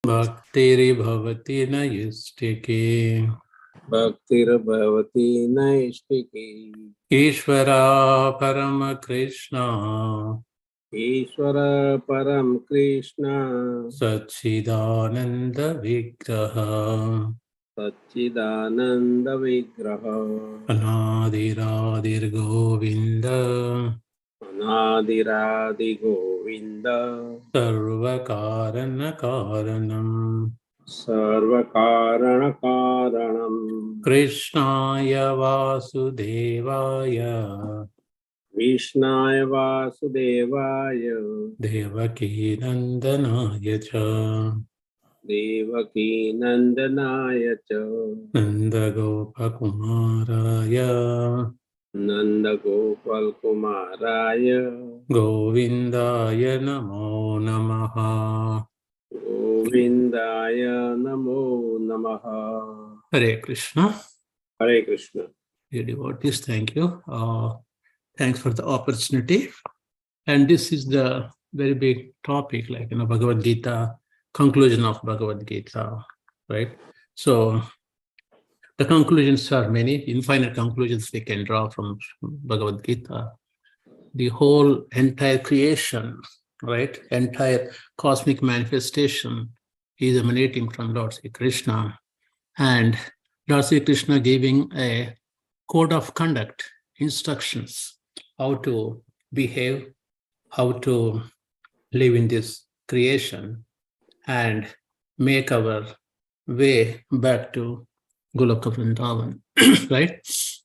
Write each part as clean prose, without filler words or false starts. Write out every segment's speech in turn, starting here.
Bhaktiribhavati naistike. Bhaktirabhavati naistiki. Ishvara Parama Krishna. Ishvara Param Krishna. Satchidananda Vigraha. Satchidananda Vigraha. Anadiradir Govinda. Anadiradi Govinda. Sarvakarana Karanam. Sarvakarana Karanam. Krishnaya Vasudevaya. Krishnaya Vasudevaya. Devaki Nandanaya cha. Devaki Nandanaya cha. Nandagopakumaraya. Nanda Gopal Kumaraya. Govindaya Namo Namaha. Govindaya Namo Namaha. Hare Krishna. Hare Krishna. Dear devotees, thank you. Thanks for the opportunity. And this is the very big topic, like, Bhagavad Gita, conclusion of Bhagavad Gita, right? So the conclusions are many, infinite conclusions we can draw from Bhagavad Gita. The whole entire creation, right? Entire cosmic manifestation is emanating from Lord Sri Krishna. And Lord Sri Krishna giving a code of conduct, instructions, how to behave, how to live in this creation and make our way back to Goloka Vrindavan, right?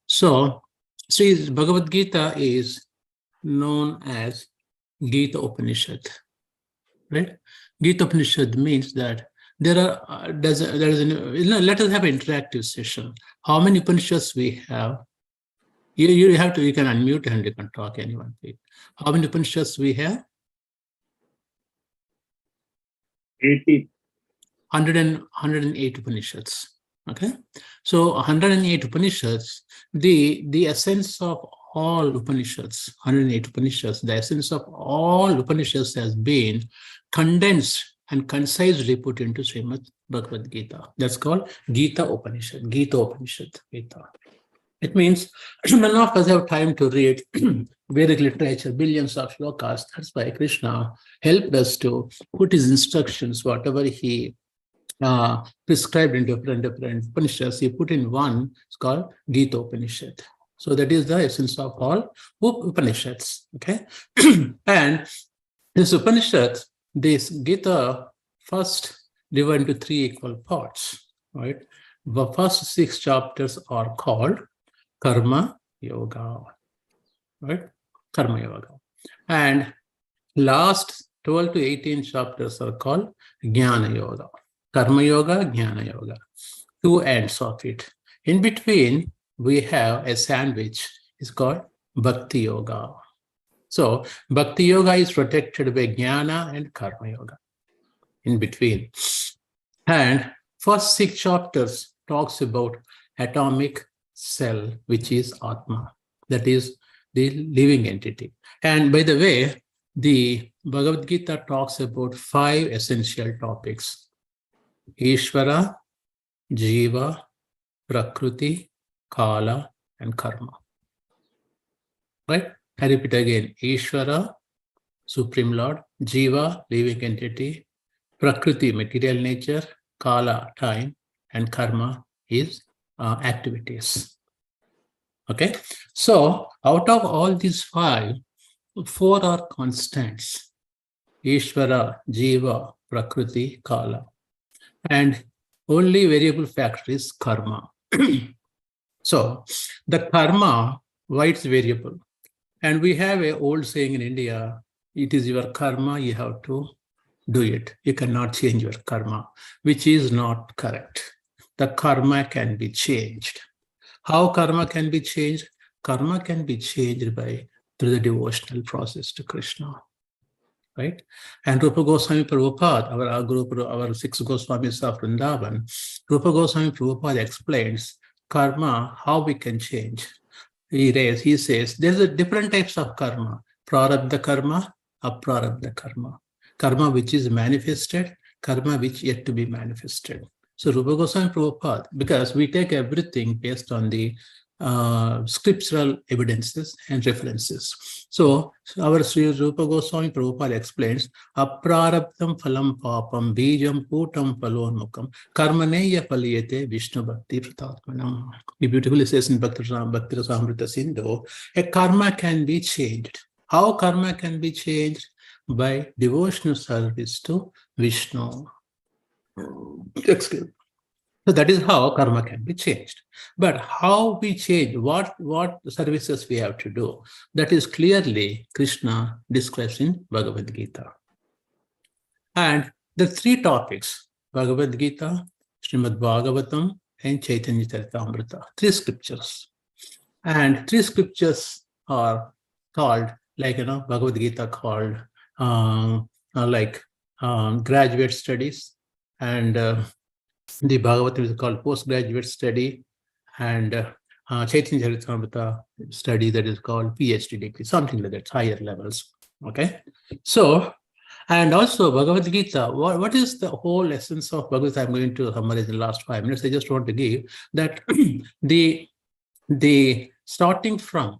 So, see, Bhagavad Gita is known as Gita Upanishad, right? Gita Upanishad means that let us have an interactive session. How many Upanishads we have? You can unmute and you can talk, anyone. How many Upanishads we have? 80. 108 Upanishads. Okay, so 108 Upanishads, the essence of all Upanishads, 108 Upanishads, the essence of all Upanishads has been condensed and concisely put into Srimad Bhagavad Gita. That's called Gita Upanishad, Gita Upanishad, Gita. It means none of us have time to read Vedic literature, billions of shlokas. That's why Krishna helped us to put his instructions, whatever he prescribed in different Upanishads, he put in one. It's called Gita Upanishad. So that is the essence of all Upanishads. Okay, and this Upanishad, this Gita, first divided into 3 equal parts. Right, the first 6 chapters are called Karma Yoga. Right, Karma Yoga, and last 12 to 18 chapters are called Jnana Yoga. Karma Yoga, Jnana Yoga, 2 ends of it. In between, we have a sandwich. It's called Bhakti Yoga. So, Bhakti Yoga is protected by Jnana and Karma Yoga in between. And first 6 chapters talks about atomic cell, which is Atma. That is the living entity. And by the way, the Bhagavad Gita talks about 5 essential topics. Ishvara, Jiva, Prakriti, Kala, and Karma. Right? I repeat again. Ishvara, Supreme Lord. Jiva, living entity. Prakriti, material nature. Kala, time. And Karma is activities. Okay? So, out of all these 5, 4 are constants. Ishvara, Jiva, Prakriti, Kala. And only variable factor is karma. So the karma, why it's variable? And we have an old saying in India, it is your karma, you have to do it. You cannot change your karma, which is not correct. The karma can be changed. How karma can be changed? Karma can be changed through the devotional process to Krishna. Right? And Rupa Goswami Prabhupada, our guru, our 6 Goswamis of Vrindavan, Rupa Goswami Prabhupada explains karma, how we can change. He says, there's a different types of karma. Prarabdha karma, aprarabdha karma. Karma which is manifested, karma which yet to be manifested. So Rupa Goswami Prabhupada, because we take everything based on the scriptural evidences and references. So our Sri Rupa Goswami Prabhupada explains, aprarabdam phalam papam bijam putam phalonmukam karmaneya phaliyate Vishnu bhakti pratatmanam. He beautifully says in Bhakti Rasamrita Sindhu, a karma can be changed. How karma can be changed? By devotional service to Vishnu. Excuse me. So that is how karma can be changed. But how we change, what services we have to do, that is clearly Krishna describes in Bhagavad Gita. And the three topics, Bhagavad Gita, Srimad Bhagavatam, and Chaitanya Charitamrita, three scriptures. And three scriptures are called, like, Bhagavad Gita called graduate studies, and the Bhagavatam is called postgraduate study, and Chaitanya Charitamrita study, that is called PhD degree, something like that, higher levels. Okay, so, and also Bhagavad Gita, what is the whole essence of Bhagavad Gita? I'm going to summarize in the last 5 minutes. I just want to give that the starting from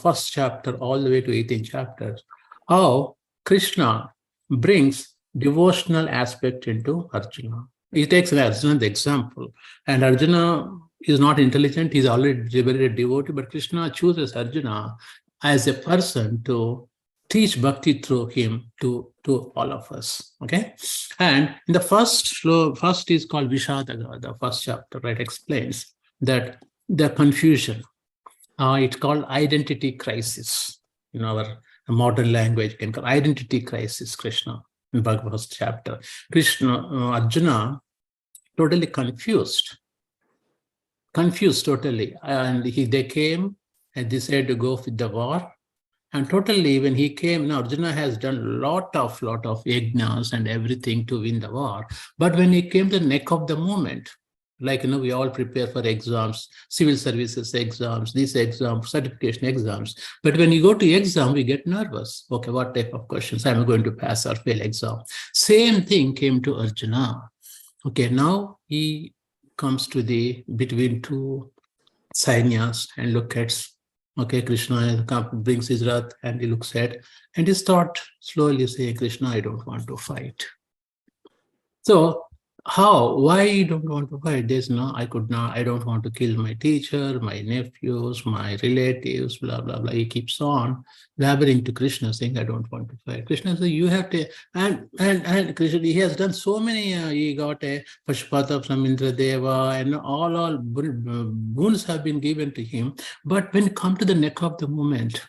first chapter all the way to 18 chapters, how Krishna brings devotional aspect into Arjuna. He takes Arjuna the example, and Arjuna is not intelligent, he's already very devotee, but Krishna chooses Arjuna as a person to teach bhakti through him to all of us. Okay, and in the first is called Vishadaga, the first chapter, right, explains that the confusion, it's called identity crisis. In our modern language, you can call identity crisis Krishna. In Bhagavad chapter, Arjuna totally confused totally, and they came and decided to go with the war. And totally, when he came, Arjuna has done lot of yajnas and everything to win the war. But when he came to the neck of the moment, like, we all prepare for exams, civil services exams, these exams, certification exams. But when you go to exam, we get nervous. Okay, what type of questions am I going to pass or fail exam? Same thing came to Arjuna. Okay, now he comes to the between two sainyas and look at, okay, Krishna brings his wrath and he looks at, and he start slowly saying, Krishna, I don't want to fight. So why you don't want to fight? There's I don't want to kill my teacher, my nephews, my relatives, blah, blah, blah. He keeps on blabbering to Krishna, saying, I don't want to fight. Krishna says, you have to, and Krishna, he has done so many, he got a Pashupata from Indradeva, and all boons have been given to him. But when it comes to the neck of the moment,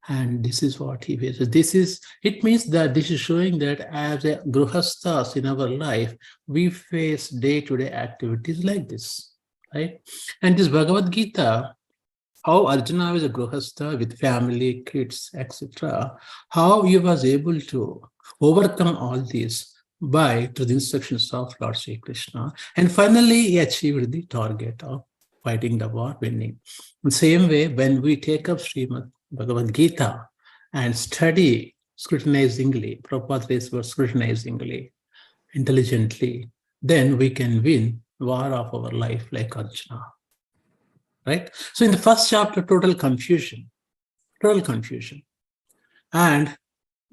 and this is what he faces. It means that this is showing that as a gruhasthas in our life, we face day-to-day activities like this, right? And this Bhagavad Gita, how Arjuna is a gruhastha with family, kids, etc., how he was able to overcome all these through the instructions of Lord Sri Krishna. And finally, he achieved the target of fighting the war, winning. In the same way, when we take up Srimad Bhagavad Gita and study scrutinizingly, Prabhupada says for scrutinizingly, intelligently, then we can win war of our life like Arjuna. Right? So in the first chapter, total confusion. And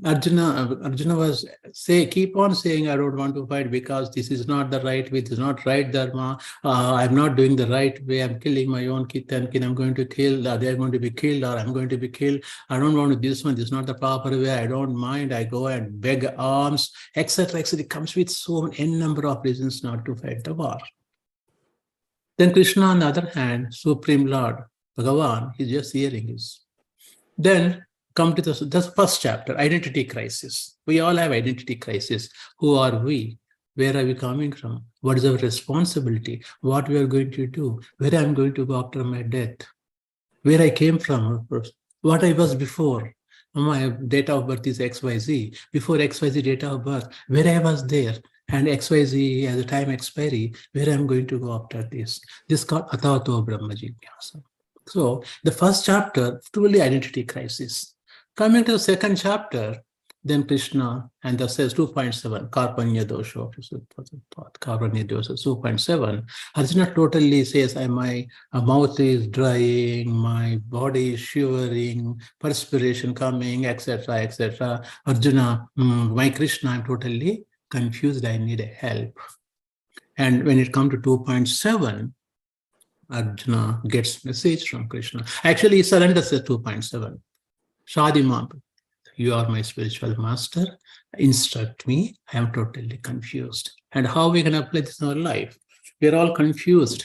Arjuna was keep on saying, I don't want to fight because this is not the right way, this is not right dharma, I'm not doing the right way, I'm killing my own kith and kin, I'm going to kill, they're going to be killed, or I'm going to be killed, I don't want to do this one, this is not the proper way, I don't mind, I go and beg alms, etc. It comes with so n number of reasons not to fight the war. Then Krishna, on the other hand, Supreme Lord, Bhagavan, he's just hearing his. Then come to the first chapter, identity crisis. We all have identity crisis. Who are we? Where are we coming from? What is our responsibility? What we are going to do? Where I'm going to go after my death? Where I came from? What I was before? My date of birth is XYZ. Before XYZ date of birth, where I was there? And XYZ as a time expiry, where I'm going to go after this? This is called Atato Brahma Jignasa. So the first chapter, truly identity crisis. Coming to the second chapter, Then Krishna, and that says 2.7, Karpanya dosha, Karpanya dosha, 2.7. Arjuna totally says, my mouth is drying, my body is shivering, perspiration coming, etc., etc. Arjuna, my Krishna, I'm totally confused, I need help. And when it comes to 2.7, Arjuna gets message from Krishna. Actually, he surrenders at 2.7. Shadimam, you are my spiritual master. Instruct me. I am totally confused. And how we can apply this in our life? We are all confused,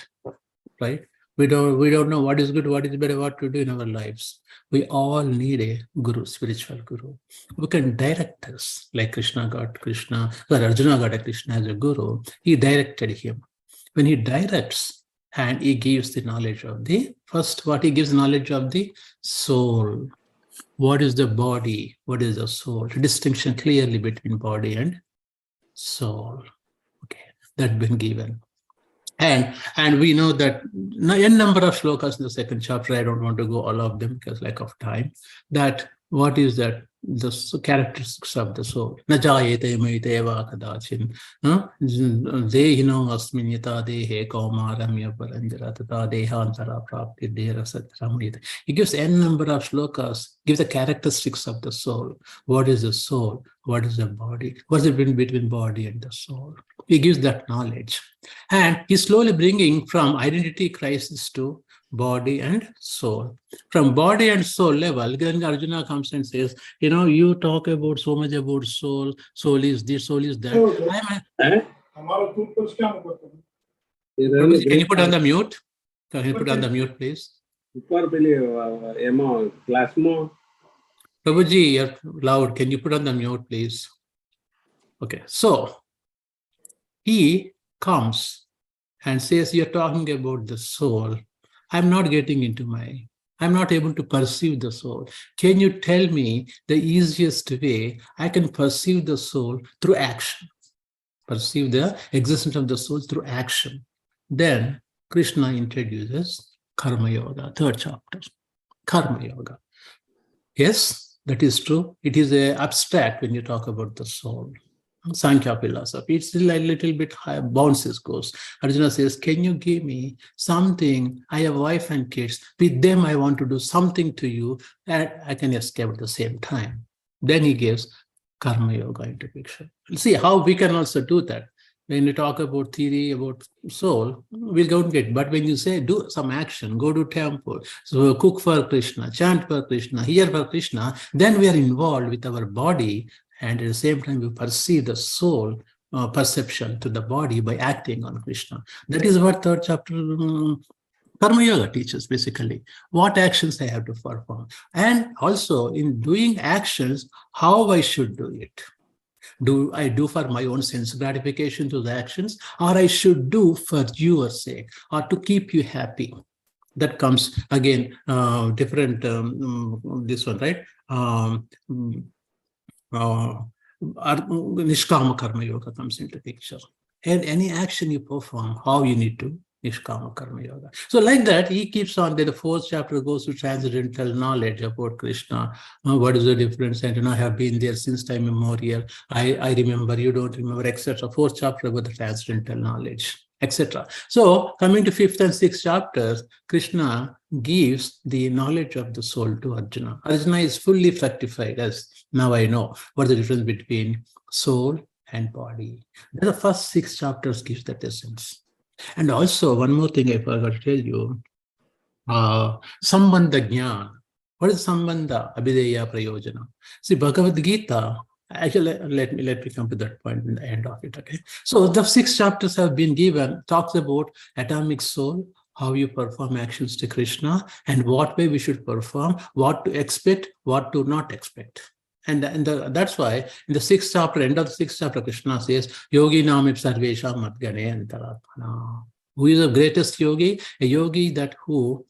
right? We don't know what is good, what is better, what to do in our lives. We all need a guru, spiritual guru, who can direct us. Like Arjuna got a Krishna as a guru. He directed him. When he directs, and he gives the knowledge of the first, what he gives knowledge of the soul. What is the body? What is the soul? The distinction clearly between body and soul. Okay, that's been given. And we know that n number of shlokas in the second chapter, I don't want to go all of them because lack of time, that what is that? The characteristics of the soul. Na jayate maiteva kadachin. Dehino asminyata dehe kaumaramya paranjara tata dehantara prapti dera satramita. He gives n number of shlokas, gives the characteristics of the soul. What is the soul? What is the body? What's the difference between body and the soul? He gives that knowledge. And he's slowly bringing from identity crisis to body and soul. From body and soul level, then Arjuna comes and says, you talk about so much about soul, soul is this, soul is that. Can you put on the mute? Can you put on the mute, please? Prabhuji, you're loud. Can you put on the mute, please? Okay, so he comes and says, you're talking about the soul. I'm not getting into I'm not able to perceive the soul. Can you tell me the easiest way I can perceive the soul through action? Perceive the existence of the soul through action. Then Krishna introduces Karma Yoga, third chapter. Karma Yoga. Yes, that is true. It is abstract when you talk about the soul. Sankhya philosophy, it's still a little bit high, bounces goes. Arjuna says, can you give me something? I have a wife and kids. With them, I want to do something to you and I can escape at the same time. Then he gives Karma Yoga into picture. See how we can also do that. When you talk about theory, about soul, we'll go and get. But when you say do some action, go to temple, so cook for Krishna, chant for Krishna, hear for Krishna, then we are involved with our body. And at the same time, we perceive the soul perception to the body by acting on Krishna. That is what third chapter Karma Yoga teaches, basically. What actions I have to perform. And also, in doing actions, how I should do it. Do I do for my own sense gratification to the actions, or I should do for your sake, or to keep you happy? That comes, again, different, this one, right? Nishkama Karma Yoga comes into picture. And any action you perform, how you need to Nishkama Karma Yoga. So like that, he keeps on. The fourth chapter goes to transcendental knowledge about Krishna. What is the difference? And I have been there since time immemorial. I remember, you don't remember, etc. Fourth chapter about the transcendental knowledge, etc. So coming to fifth and sixth chapters, Krishna gives the knowledge of the soul to Arjuna. Arjuna is fully fructified, as now I know what the difference between soul and body. The first 6 chapters gives that essence. And also one more thing I forgot to tell you, Sambandha Jnana. What is Sambandha? Abhideya Prayojana. See, Bhagavad Gita, actually, let me come to that point in the end of it, okay? So the 6 chapters have been given, talks about atomic soul, how you perform actions to Krishna, and what way we should perform, what to expect, what to not expect. And that's why in the 6th chapter, end of the 6th chapter, Krishna says, Yogi namip sarvesha madgane antaratmana. Who is the greatest yogi? A yogi that who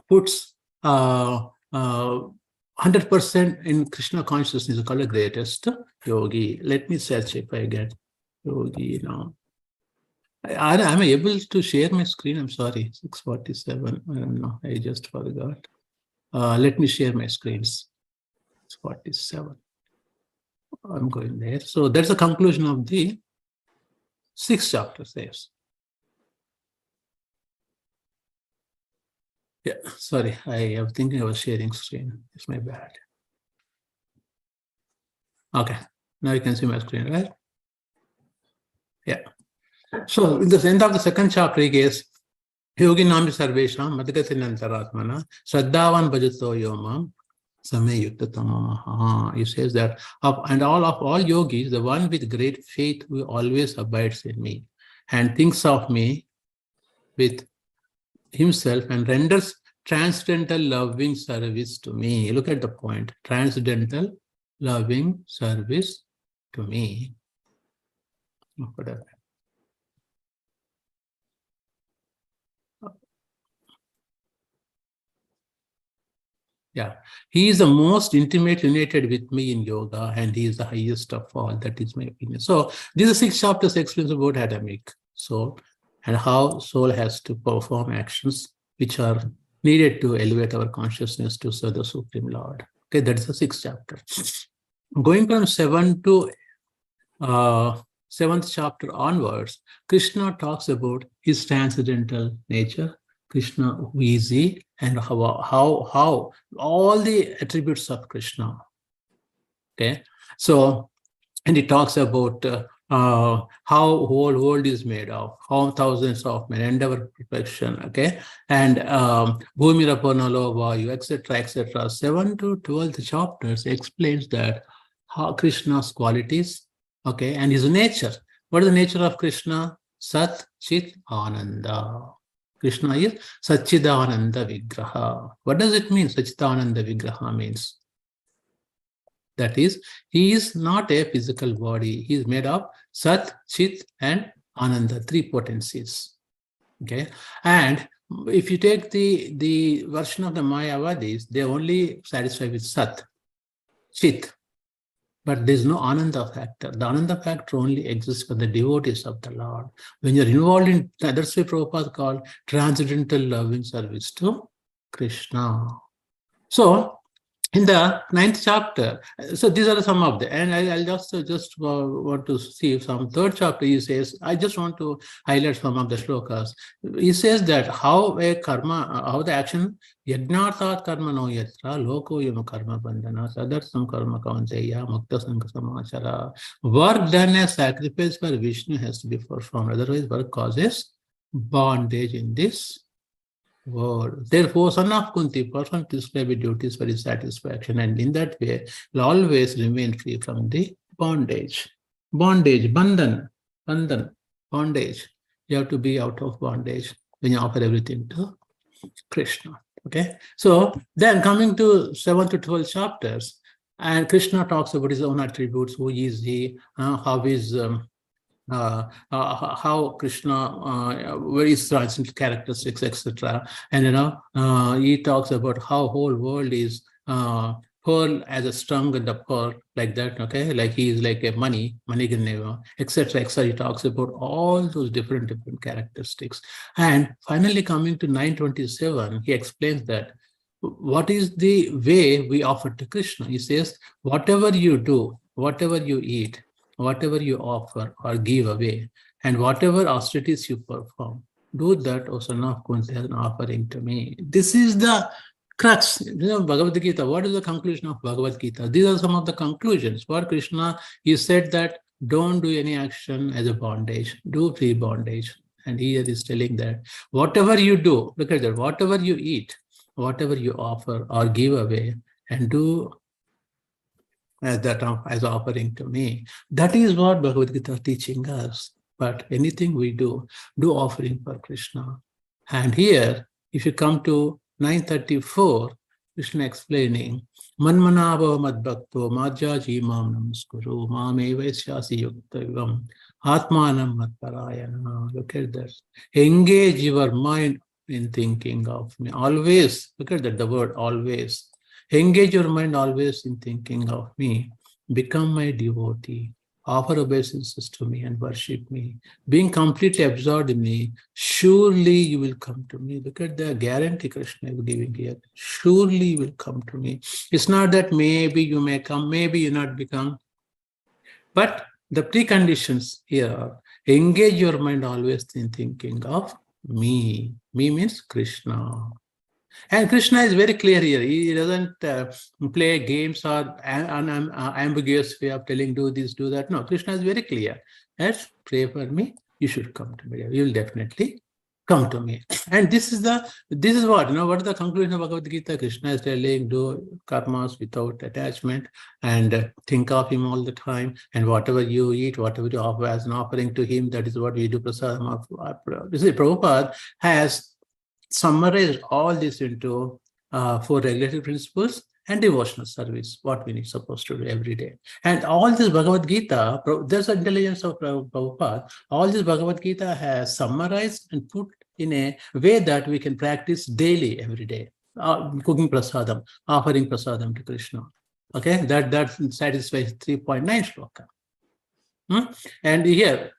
puts 100% in Krishna consciousness is called the greatest yogi. Let me search if I get yogi now. Am I able to share my screen? I'm sorry, 647. I don't know. I just forgot. Let me share my screens. 647. I'm going there. So that's the conclusion of the 6th chapter says. Yeah, sorry, I am thinking I was sharing screen. It's my bad. Okay, now you can see my screen, right? Yeah. So in the end of the 2nd chapter, he gives Yogi Nami Sarvesham Madhagatinantaratmana Shraddhavan Bhajato Yomam Same Yukta. He says that and all yogis, the one with great faith who always abides in me and thinks of me with himself and renders transcendental loving service to me. Look at the point. Transcendental loving service to me. Yeah, he is the most intimate united with me in yoga, and he is the highest of all. That is my opinion. So these are 6 chapters explains about Adamic soul and how soul has to perform actions which are needed to elevate our consciousness to serve the Supreme Lord. Okay, that is the 6th chapter. Going from 7 to 7th chapter onwards, Krishna talks about his transcendental nature, Krishna who is he, and how all the attributes of Krishna. Okay, so and he talks about how whole world is made of, how thousands of men, endeavor perfection, okay, and Bhumi Rapanalo Vayu, etc., etc. 7 to 12th chapters explains that how Krishna's qualities, okay, and his nature. What is the nature of Krishna? Sat Chit Ananda. Krishna is Satchidananda Vigraha. What does it mean? Satchidananda Vigraha means that is, he is not a physical body. He is made of Sat, Chit, and Ananda, 3 potencies. Okay, and if you take the version of the Mayavadis, they only satisfy with Sat, Chit, but there is no Ananda factor. The Ananda factor only exists for the devotees of the Lord. When you're involved in, that's why Prabhupada called transcendental loving service to Krishna. So, in the 9th chapter, so these are some of the, and I'll just want to see some 3rd chapter. He says, I just want to highlight some of the shlokas. He says that how a karma, how the action, yajnarthat karma no yatra, loko yama karma bandhana, sadarsam karma kaunteya, mukta sanka samachara. Work done as sacrifice for Vishnu has to be performed. Otherwise, work causes bondage in this world. Therefore, son of Kunti, perform prescribed duties for his satisfaction, and in that way, will always remain free from the bondage. Bondage, bandhan, bondage. You have to be out of bondage when you offer everything to Krishna. Okay. So then coming to 7 to 12 chapters, and Krishna talks about his own attributes, who is he, how is how Krishna, various transcendental characteristics, etc. And he talks about how whole world is pearl as a strung in the pearl, like that. Okay, like he is like a money ganeva, etc. etc. He talks about all those different characteristics, and finally coming to 927, he explains that what is the way we offer to Krishna. He says, whatever you do, whatever you eat, whatever you offer or give away, and whatever austerities you perform, do that, O son of Kunti, as an offering to me. This is the crux. Bhagavad Gita. What is the conclusion of Bhagavad Gita? These are some of the conclusions. For Krishna, he said that don't do any action as a bondage, do free bondage. And here is telling that whatever you do, look at that, whatever you eat, whatever you offer or give away, and do as offering to me. That is what Bhagavad Gita is teaching us. But anything we do offering for Krishna. And here, if you come to 934, Krishna explaining, Manmanava madbhakto madhyaji mam namaskuru mameva syasi yuktavam atmanam matparayana. Look at that. Engage your mind in thinking of me. Always, look at that, the word always. Engage your mind always in thinking of me. Become my devotee. Offer obeisances to me and worship me. Being completely absorbed in me, surely you will come to me. Look at the guarantee Krishna is giving here. Surely you will come to me. It's not that maybe you may come, maybe you not become. But the preconditions here are engage your mind always in thinking of me. Me means Krishna. And Krishna is very clear here. He doesn't play games or an ambiguous way of telling do this, do that. No, Krishna is very clear. Yes, pray for me. You should come to me. You will definitely come to me. And this is what, what is the conclusion of Bhagavad Gita? Krishna is telling, do karmas without attachment and think of him all the time. And whatever you eat, whatever you offer as an offering to him, that is what we do. Prasadam. You see, Prabhupada has summarize all this into 4 regulatory principles and devotional service, what we need supposed to do every day. And all this Bhagavad Gita, there's the intelligence of Prabhupada, all this Bhagavad Gita has summarized and put in a way that we can practice daily, every day. Cooking prasadam, offering prasadam to Krishna. Okay, that satisfies 3.9 shloka. And here,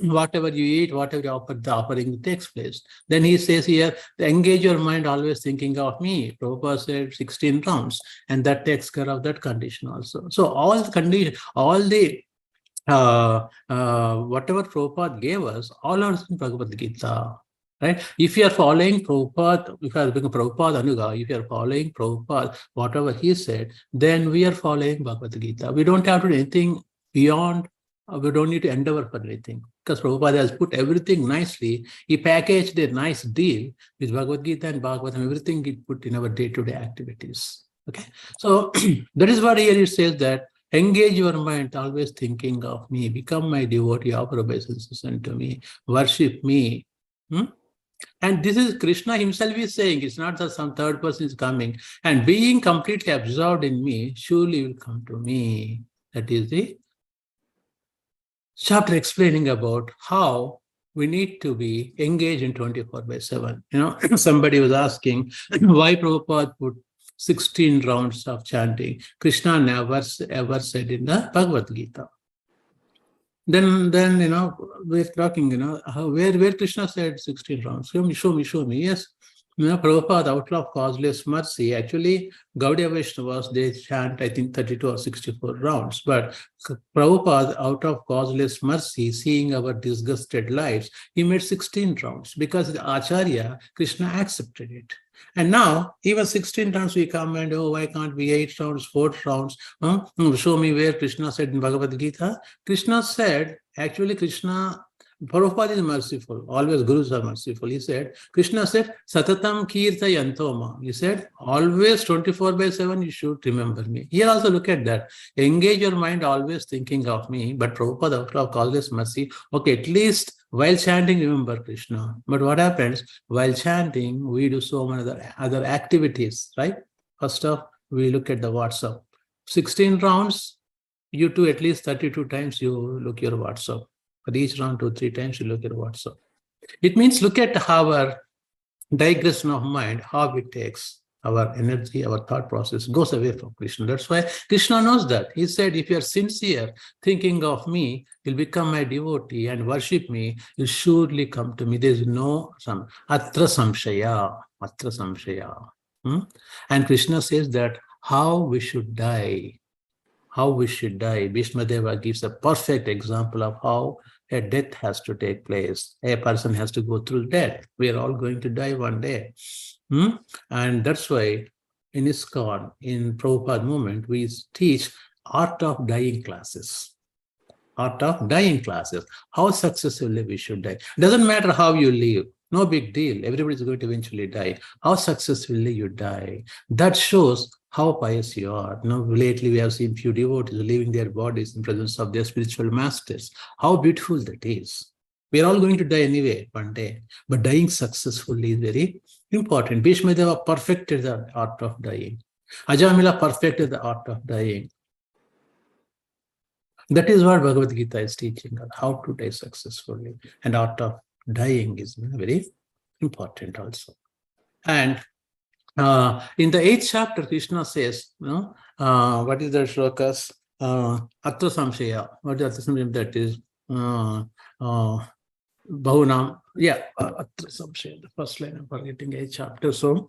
whatever you eat, whatever you offer, the offering takes place. Then he says here, engage your mind always thinking of me. Prabhupada said 16 rounds, and that takes care of that condition also. So all the condition, all the whatever Prabhupada gave us, all are in Bhagavad Gita. Right? If you are following Prabhupada, if you are being Prabhupada Anuga, if you are following Prabhupada, whatever he said, then we are following Bhagavad Gita. We don't have to do anything beyond. We don't need to endeavor for anything, because Prabhupada has put everything nicely. He packaged a nice deal with Bhagavad Gita and Bhagavatam, everything he put in our day-to-day activities. Okay, so that is what here it says, that engage your mind, always thinking of me, become my devotee, offer obeisances unto me, worship me. And this is Krishna himself is saying, it's not that some third person is coming. And being completely absorbed in me, surely will come to me. That is the chapter explaining about how we need to be engaged in 24/7. Somebody was asking why Prabhupada put 16 rounds of chanting. Krishna never ever said in the Bhagavad Gita. Then we're talking, where Krishna said 16 rounds. Show me. Yes. Prabhupada, out of causeless mercy, actually, Gaudiya Vaishnavas, they chant, I think, 32 or 64 rounds. But Prabhupada, out of causeless mercy, seeing our disgusted lives, he made 16 rounds because the Acharya, Krishna accepted it. And now, even 16 rounds we come and, why can't we 8 rounds, 4 rounds? Show me where Krishna said in Bhagavad Gita. Krishna said, actually, Prabhupada is merciful. Always gurus are merciful. He said, Krishna said, Satatam Kirta Yantoma. He said, always 24/7 you should remember me. Here also look at that. Engage your mind always thinking of me. But Prabhupada, out of causeless mercy, okay, at least while chanting, remember Krishna. But what happens? While chanting, we do so many other activities, right? First off, we look at the WhatsApp. 16 rounds, you do at least 32 times you look your WhatsApp. For each round, 2-3 times you look at WhatsApp. It means look at our digression of mind, how it takes our energy, our thought process goes away from Krishna. That's why Krishna knows that. He said, if you are sincere, thinking of me, you'll become my devotee and worship me, you'll surely come to me. There's no atra samshaya. And Krishna says that how we should die. Bhishma Deva gives a perfect example of how a death has to take place. A person has to go through death. We are all going to die one day. And that's why in ISKCON, in Prabhupada movement, we teach art of dying classes. How successfully we should die. Doesn't matter how you live. No big deal. Everybody is going to eventually die. How successfully you die. That shows how pious you are. Lately we have seen few devotees leaving their bodies in presence of their spiritual masters. How beautiful that is. We are all going to die anyway one day. But dying successfully is very important. Bhishma Deva perfected the art of dying. Ajamila perfected the art of dying. That is what Bhagavad Gita is teaching us, how to die successfully. And art of dying is very important also. And in the 8th chapter, Krishna says, what is the shlokas? Atra samshaya. What is Atra samshaya? That is Bahunam. Yeah, Atra samshaya. The first line, I'm forgetting 8th chapter. So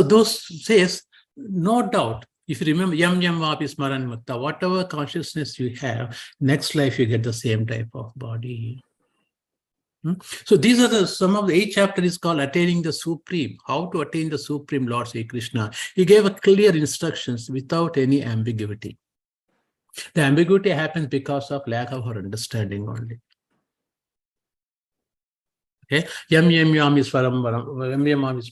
those says, no doubt, If you remember, yam yam vapi smaran mukta, whatever consciousness you have, next life you get the same type of body. So these are some of the 8th chapter is called Attaining the Supreme. How to attain the Supreme Lord Sri Krishna. He gave a clear instructions without any ambiguity. The ambiguity happens because of lack of our understanding only. Okay, yam yam yam is varam varam, yam yam is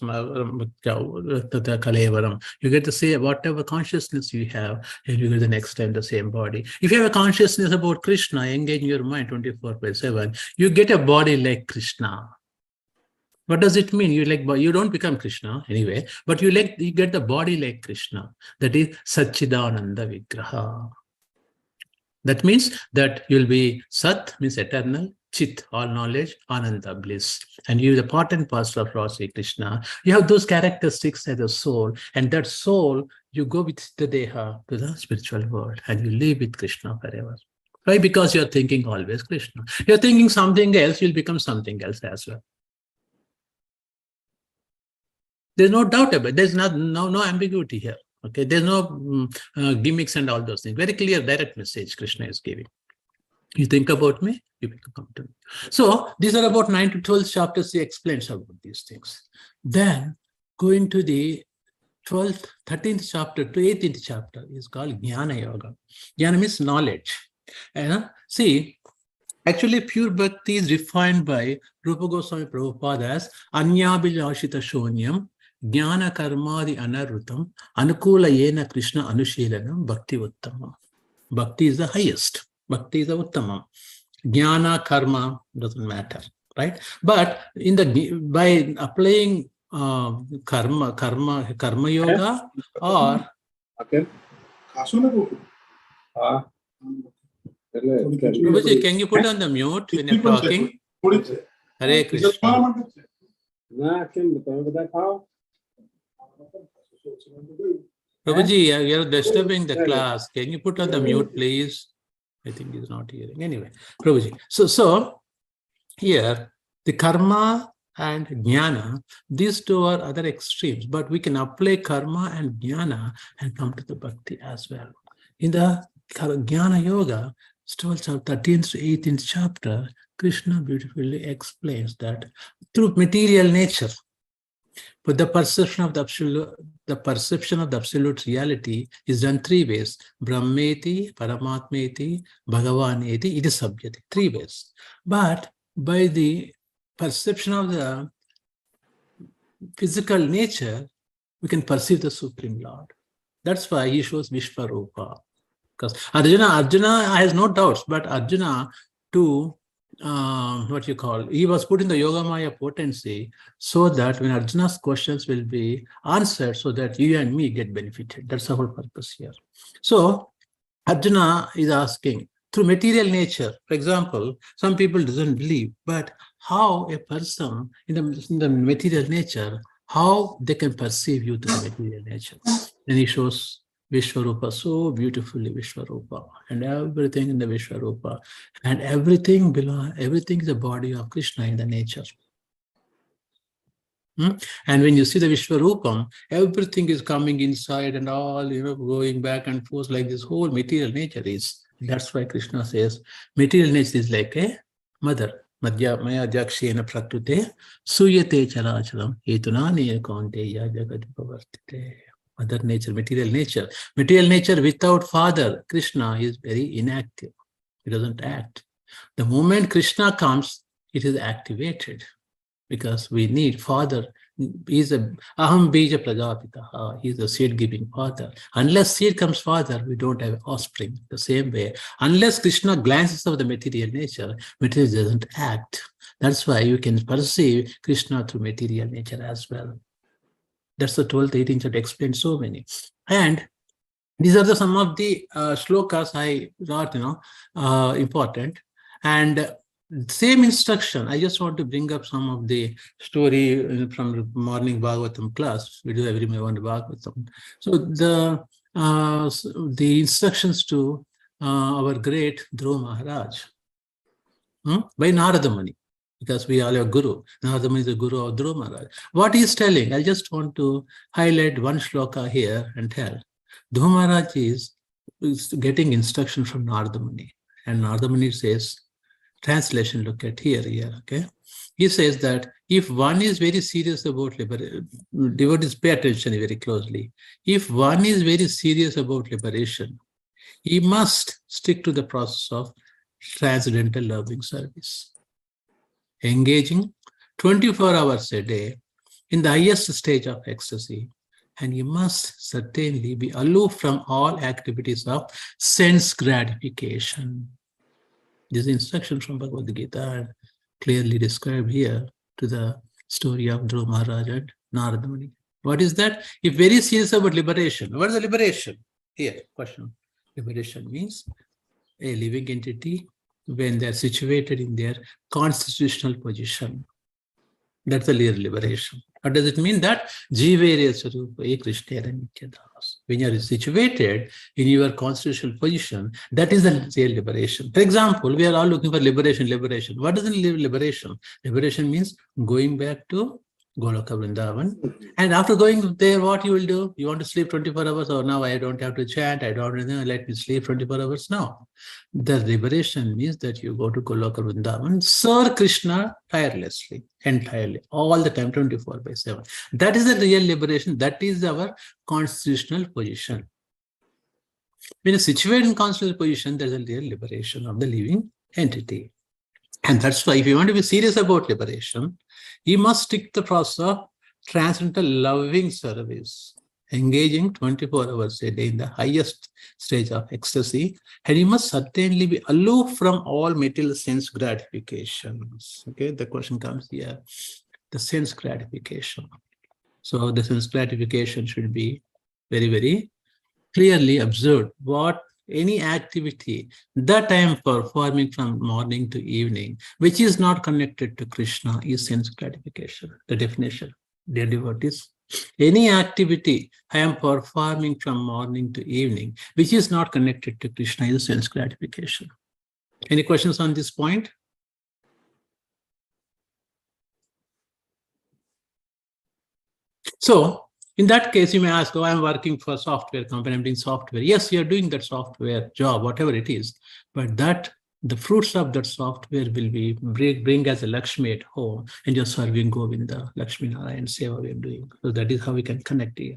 kalevaram. You get to say whatever consciousness you have, and you get the next time the same body. If you have a consciousness about Krishna, engage your mind 24/7, you get a body like Krishna. What does it mean? You don't become Krishna anyway, but you get the body like Krishna. That is Satchidananda Vigraha. That means that you'll be Sat, means eternal, Chit, all knowledge, Ananda, bliss. And you, the part and parcel of Lord Sri Krishna, you have those characteristics as a soul, and that soul, you go with the Deha to the spiritual world, and you live with Krishna forever. Why? Because you're thinking always Krishna. You're thinking something else, you'll become something else as well. There's no doubt about it. There's no ambiguity here. Okay, there's no gimmicks and all those things. Very clear, direct message Krishna is giving. You think about me, you come to me. So these are about 9 to 12 chapters. He explains about these things. Then going to the 12th, 13th chapter to 18th chapter is called Jnana Yoga. Jnana means knowledge. And see, actually pure bhakti is defined by Rupa Goswami Prabhupada as Anyabhilashita Shonyam Jnana Karmadi Anarutam Anukula Yena Krishna Anushilanam Bhakti Uttama. Bhakti is the highest. Bhakti is the Uttama. Jnana, karma doesn't matter, right? But by applying karma yoga or Okay. Prabhuji, can you put on the mute when you're talking? Hare Krishna. Prabhuji, you're disturbing the class. Can you put on the mute, please? I think he's not hearing. Anyway, Prabhuji. So here, the karma and jnana, these two are other extremes, but we can apply karma and jnana and come to the bhakti as well. In the Jnana Yoga, 13th to 18th chapter, Krishna beautifully explains that through material nature, but the perception of the absolute reality is done 3 ways: Brahmeti, Paramatmeti, Bhagavaneti, it is Sabhyati, 3 ways. But by the perception of the physical nature, we can perceive the Supreme Lord. That's why he shows Vishvarupa. Because Arjuna has no doubts, but Arjuna too, he was put in the Yogamaya potency so that when Arjuna's questions will be answered so that you and me get benefited. That's the whole purpose here. So Arjuna is asking, through material nature, for example, some people doesn't believe, but how a person in the material nature, how they can perceive you through the material nature. And he shows Vishwarupa, so beautifully Vishwarupa, and everything in the Vishwarupa, and everything is a body of Krishna in the nature. And when you see the Vishwarupam, everything is coming inside and all, going back and forth like this whole material nature is. That's why Krishna says, material nature is like a mother. Madhya maya jakshena prakrute suyate characharam etunani kaunteya jagat pavartite. Mother nature, material nature. Material nature without father, Krishna, is very inactive. He doesn't act. The moment Krishna comes, it is activated. Because we need father. He's a aham bija prajapita. He's a seed-giving father. Unless seed comes father, we don't have offspring. The same way, unless Krishna glances over the material nature, material doesn't act. That's why you can perceive Krishna through material nature as well. That's the 12th, 18th chapter explained so many. And these are some of the shlokas I wrote, important. And same instruction, I just want to bring up some of the story from the morning Bhagavatam class. We do every morning Bhagavatam. So the instructions to our great Dhruva Maharaj by Narada Muni. Because we all have Guru. Narada Muni is the Guru of Dhruva Maharaj. What he is telling, I just want to highlight one shloka here and tell. Dhruva Maharaj is getting instruction from Narada Muni. And Narada Muni says, translation, look at here, okay? He says that if one is very serious about liberation, devotees pay attention very closely. If one is very serious about liberation, he must stick to the process of transcendental loving service, engaging 24 hours a day in the highest stage of ecstasy, and he must certainly be aloof from all activities of sense gratification. This is instruction from Bhagavad Gita and clearly described here to the story of Dhruva Maharaj and Narada Muni. What is that? If very serious about liberation, what is the liberation? Here, question. Liberation means a living entity when they are situated in their constitutional position. That's the real liberation. What does it mean? That when you are situated in your constitutional position, that is the real liberation. For example, we are all looking for liberation. What does liberation? Liberation means going back to Goloka Vrindavan. And after going there, what you will do? You want to sleep 24 hours, or now I don't have to chant, I don't let me sleep 24 hours now. The liberation means that you go to Goloka Vrindavan, serve Krishna tirelessly, entirely, all the time, 24/7. That is the real liberation. That is our constitutional position. When you situate in constitutional position, there's a real liberation of the living entity. And that's why if you want to be serious about liberation, you must stick to the process of transcendental loving service, engaging 24 hours a day in the highest stage of ecstasy, and you must certainly be aloof from all material sense gratifications. Okay, the question comes here, the sense gratification. So the sense gratification should be very, very clearly observed. What any activity that I am performing from morning to evening, which is not connected to Krishna, is sense gratification. The definition, dear devotees, any activity I am performing from morning to evening, which is not connected to Krishna, is sense gratification. Any questions on this point? So, in that case, you may ask, oh, I'm working for a software company, I'm doing software. Yes, you're doing that software job, whatever it is, but that the fruits of that software will be bring as a Lakshmi at home, and you're serving Govinda, Lakshmi Narayan Seva we are doing. So that is how we can connect here.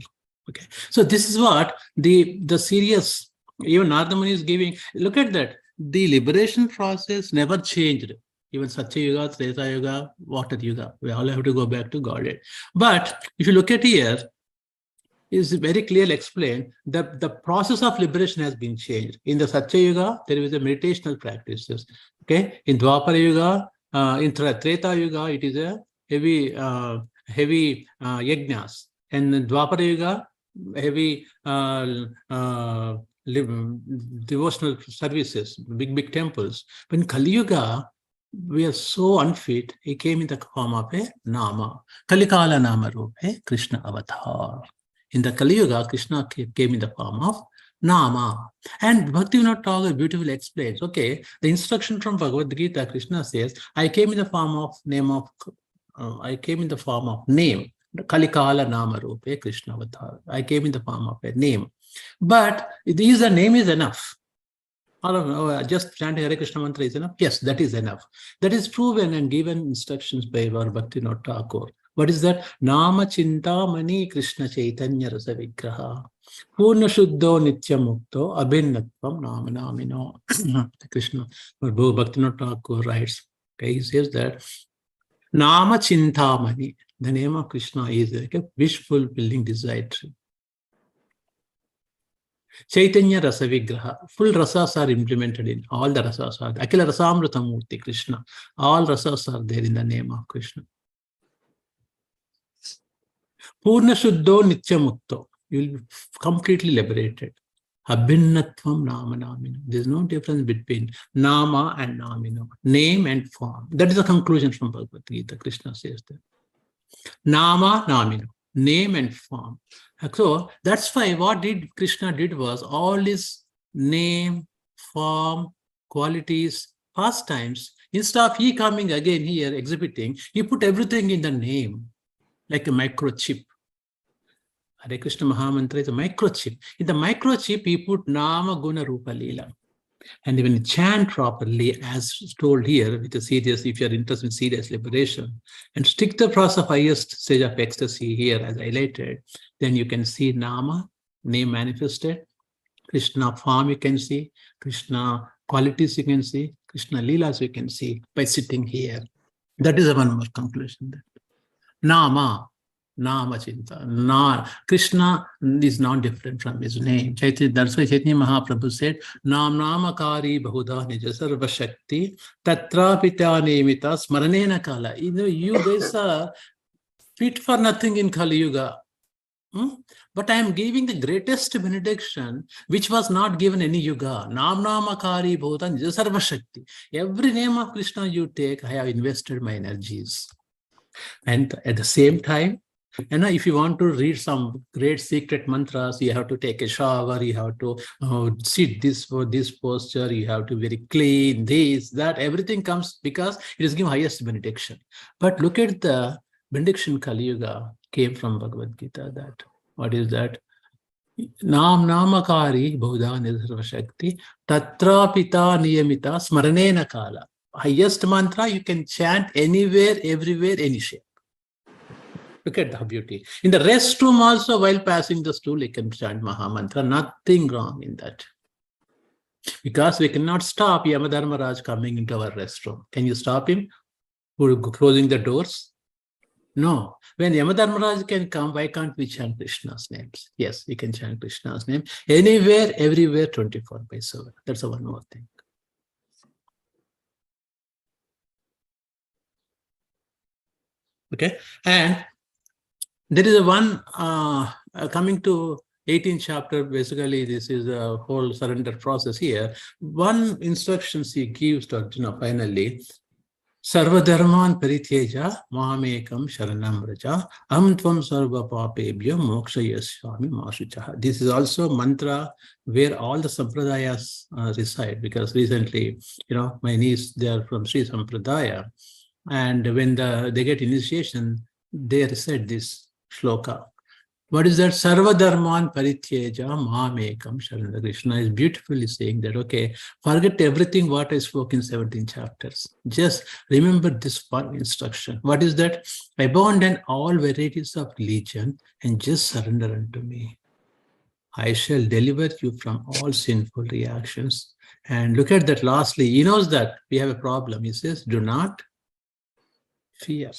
Okay. So this is what the serious, even Narada Muni is giving. Look at that. The liberation process never changed. Even Satya Yuga, Treta Yuga, Water Yuga, we all have to go back to Godhead. But if you look at here, is very clearly explained that the process of liberation has been changed. In the Satya Yuga, there is a meditational practices. Okay, in Dwapara Yuga, in Treta Yuga, it is a heavy yajnas, and in Dwapara Yuga, heavy devotional services, big temples. But in Kali Yuga, we are so unfit. He came in the form of a Nama, Kalikala Nama Rupe, Krishna Avatar. In the Kali Yuga, Krishna came in the form of Nama. And Bhaktivinoda Thakur beautifully explains, okay, the instruction from Bhagavad Gita, Krishna says, I came in the form of name, Kalikala Nama Rupe, Krishna Avatar. I came in the form of a name. But the name is enough. Just chanting Hare Krishna mantra is enough? Yes, that is enough. That is proven and given instructions by our Bhaktivinoda Thakur. What is that? Nama Chintamani Krishna Chaitanya Rasa Vigraha Purna Shuddho Nitya Mukto Abhinnatvam Nama Namino. Krishna, Bhaktivinoda Thakur writes, okay, he says that Nama Chintamani, the name of Krishna is like a wish fulfilling desire tree. Chaitanya Rasa Vigraha, full rasas are implemented in, all the rasas are, Akila Rasamrita Murti Krishna, all rasas are there in the name of Krishna. Purna Shuddho Nitya Mukto, you will be completely liberated. Abhinnatvam Nama Namino. There is no difference between Nama and Namino, name and form. That is the conclusion from Bhagavad Gita. Krishna says that. Nama Namino, name and form. So that's why what Krishna did was all his name, form, qualities, pastimes, instead of he coming again here exhibiting, he put everything in the name, like a microchip. Hare Krishna Mahamantra is a microchip. In the microchip, you put Nama Guna Rupa Leela. And when you chant properly, as told here, with a serious, if you're interested in serious liberation, and stick the process of highest stage of ecstasy here as highlighted, then you can see Nama, name manifested, Krishna form you can see, Krishna qualities you can see, Krishna Leelas you can see by sitting here. That is a one more conclusion. Nama, Nama Chinta. Krishna is not different from his name. That's why Chaitanya Mahaprabhu said, Namakari Bahuda Nija Sarva Shakti, Tatra Pita Nemita Smaranena Kala. You guys are fit for nothing in Kali Yuga. But I am giving the greatest benediction, which was not given any yuga. Namakari Bhuta Nija Sarva Shakti. Every name of Krishna you take, I have invested my energies. And at the same time, if you want to read some great secret mantras, you have to take a shower, you have to sit this for this posture, you have to very clean, this, that, everything comes because it is given highest benediction. But look at the benediction Kali Yuga came from Bhagavad Gita. That what is that? Namakari Bhuda Nirva Shakti Tatra Pita Niyamita Smaranena Kala. Highest mantra you can chant anywhere, everywhere, any shape. Look at the beauty. In the restroom also, while passing the stool, you can chant Mahamantra. Nothing wrong in that. Because we cannot stop Yamadharmaraj coming into our restroom. Can you stop him? Who closing the doors? No. When Yamadharmaraj can come, why can't we chant Krishna's names? Yes, we can chant Krishna's name. Anywhere, everywhere, 24/7. That's a one more thing. Okay. And there is a one coming to 18th chapter. Basically, this is a whole surrender process here. One instructions he gives to Arjuna finally. Sarva dharman parityeja mahamekam sharanam raja am tvam sarva papebhyo mokshayasyami mashuchaha. This is also mantra where all the sampradayas reside, because recently, my niece, they are from Sri Sampradaya, and when they get initiation, they recite this shloka. What is that? Sarva dharman parityeja mahamekam sharanam. Krishna is beautifully saying that, okay, forget everything what I spoke in 17 chapters. Just remember this one instruction. What is that? Abandon all varieties of religion and just surrender unto me. I shall deliver you from all sinful reactions. And look at that lastly. He knows that we have a problem. He says, do not fear.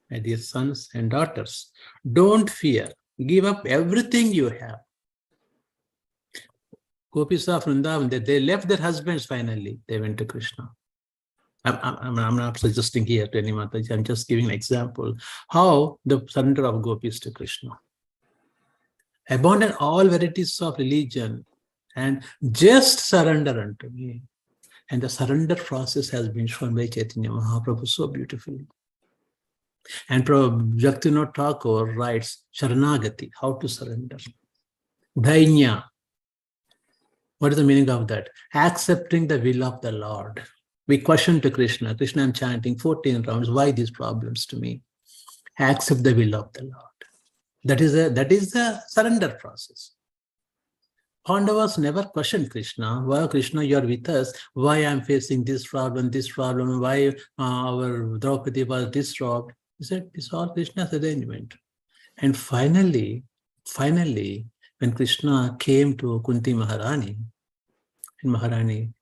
My dear sons and daughters, don't fear. Give up everything you have. Gopis of Vrindavan, they left their husbands finally. They went to Krishna. I'm not suggesting here to anyone. I'm just giving an example how the surrender of Gopis to Krishna. Abandon all varieties of religion and just surrender unto me. And the surrender process has been shown by Chaitanya Mahaprabhu so beautifully. And Bhaktivinoda Thakur writes Sharanagati, how to surrender. Dainya. What is the meaning of that? Accepting the will of the Lord. We question to Krishna. Krishna, I'm chanting 14 rounds. Why these problems to me? Accept the will of the Lord. That is the surrender process. Pandavas never questioned Krishna. Why, Krishna, you are with us. Why I'm facing this problem, why our Draupadi was disrobed. He said, it's all Krishna's arrangement. And finally, when Krishna came to Kunti Maharani,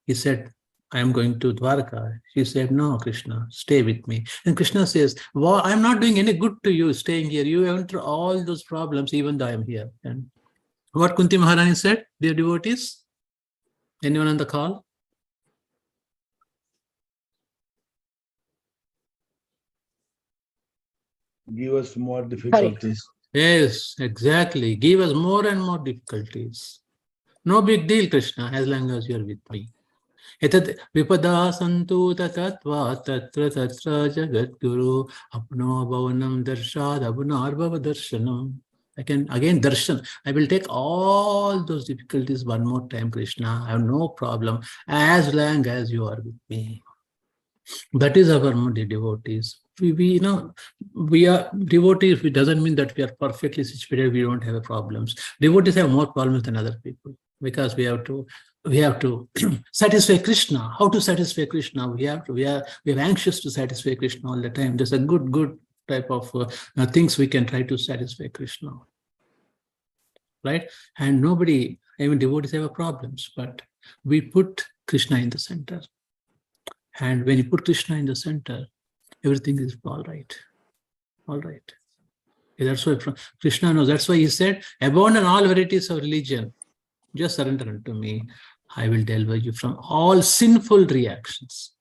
he said, I am going to Dwarka. She said, no, Krishna, stay with me. And Krishna says, well, I'm not doing any good to you staying here. You went through all those problems, even though I am here. And what Kunti Maharani said, dear devotees? Anyone on the call? Give us more difficulties. Yes, exactly. Give us more and more difficulties. No big deal, Krishna, as long as you're with me. Etat vipada santu tatatva tatra jagat guru apno bhavanam darshad abunar bhava darshanam. Again, darshan. I will take all those difficulties one more time, Krishna. I have no problem as long as you are with me. That is our devotees. We we are devotees. It doesn't mean that we are perfectly situated. We don't have problems. Devotees have more problems than other people because we have to satisfy Krishna. How to satisfy Krishna? We are anxious to satisfy Krishna all the time. There's a good type of things we can try to satisfy Krishna, right? And nobody, even devotees have problems, but we put Krishna in the center. And when you put Krishna in the center, everything is all right. All right. That's why Krishna knows. That's why he said, abandon all varieties of religion. Just surrender unto me. I will deliver you from all sinful reactions.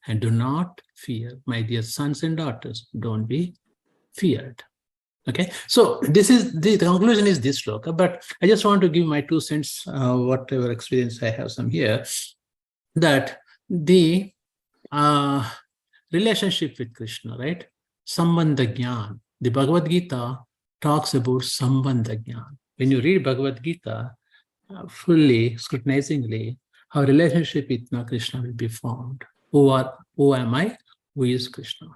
And do not fear, my dear sons and daughters. Don't be feared. Okay. So this is the conclusion is this shloka, but I just want to give my 2 cents, whatever experience I have some here, that the relationship with Krishna, right? Sambandha Jnana. The Bhagavad Gita talks about Sambandha Jnana. When you read Bhagavad Gita fully, scrutinizingly, our relationship with Krishna will be formed. Who am I? Who is Krishna?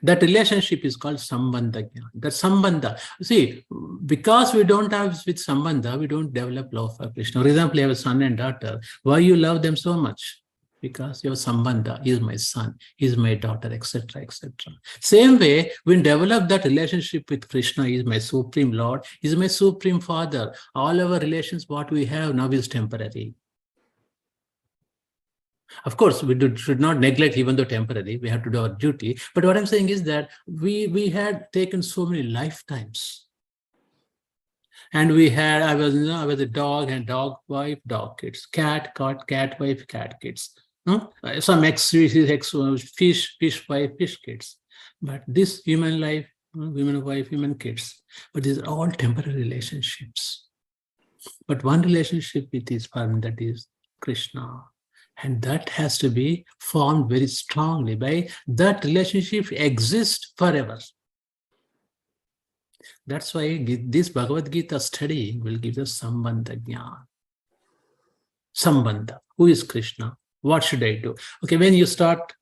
That relationship is called Sambandha Jnana. That Sambandha. See, because we don't have with Sambandha, we don't develop love for Krishna. For example, you have a son and daughter. Why you love them so much? Because your Sambandha, he is my son, he is my daughter, etc., etc. Same way, we develop that relationship with Krishna. He is my supreme Lord, he is my supreme Father. All our relations, what we have now is temporary. Of course, we should not neglect even though temporary, we have to do our duty. But what I'm saying is that we had taken so many lifetimes. And I was a dog and dog wife, dog kids, cat wife, cat kids. Some species, fish wife, fish kids. But this human life, human wife, human kids. But these are all temporary relationships. But one relationship with is formed, that is Krishna. And that has to be formed very strongly by that relationship exists forever. That's why this Bhagavad Gita study will give us Sambandha Jnana. Sambandha. Who is Krishna? What should I do? Okay, when you start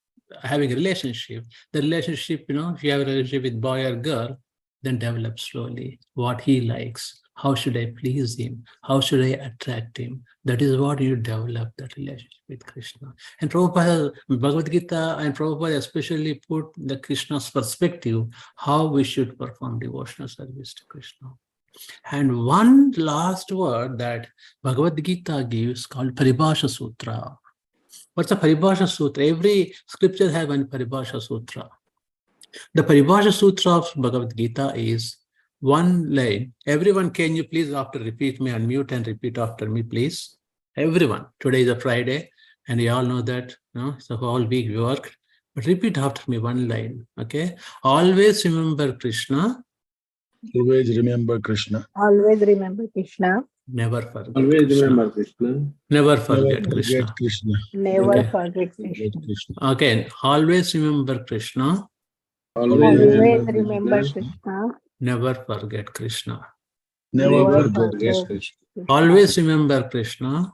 having a relationship, the relationship, if you have a relationship with boy or girl, then develop slowly what he likes. How should I please him? How should I attract him? That is what you develop, that relationship with Krishna. And Prabhupada, Bhagavad Gita and Prabhupada especially put the Krishna's perspective, how we should perform devotional service to Krishna. And one last word that Bhagavad Gita gives called Paribhasha Sutra. What's a Paribhasha Sutra? Every scripture has one Paribhasha Sutra. The Paribhasha Sutra of Bhagavad Gita is one line. Everyone, can you please after repeat me, unmute and repeat after me, please? Everyone. Today is a Friday, and we all know that, it's a whole week we work. But repeat after me one line, okay? Always remember Krishna. Always remember Krishna. Always remember Krishna. Never forget Always Krishna. remember Krishna. Never forget Krishna. Never Okay. forget Krishna. Okay. Always remember Krishna. Always remember Krishna. Krishna. Never forget Krishna. Never forget Krishna. Always remember Krishna.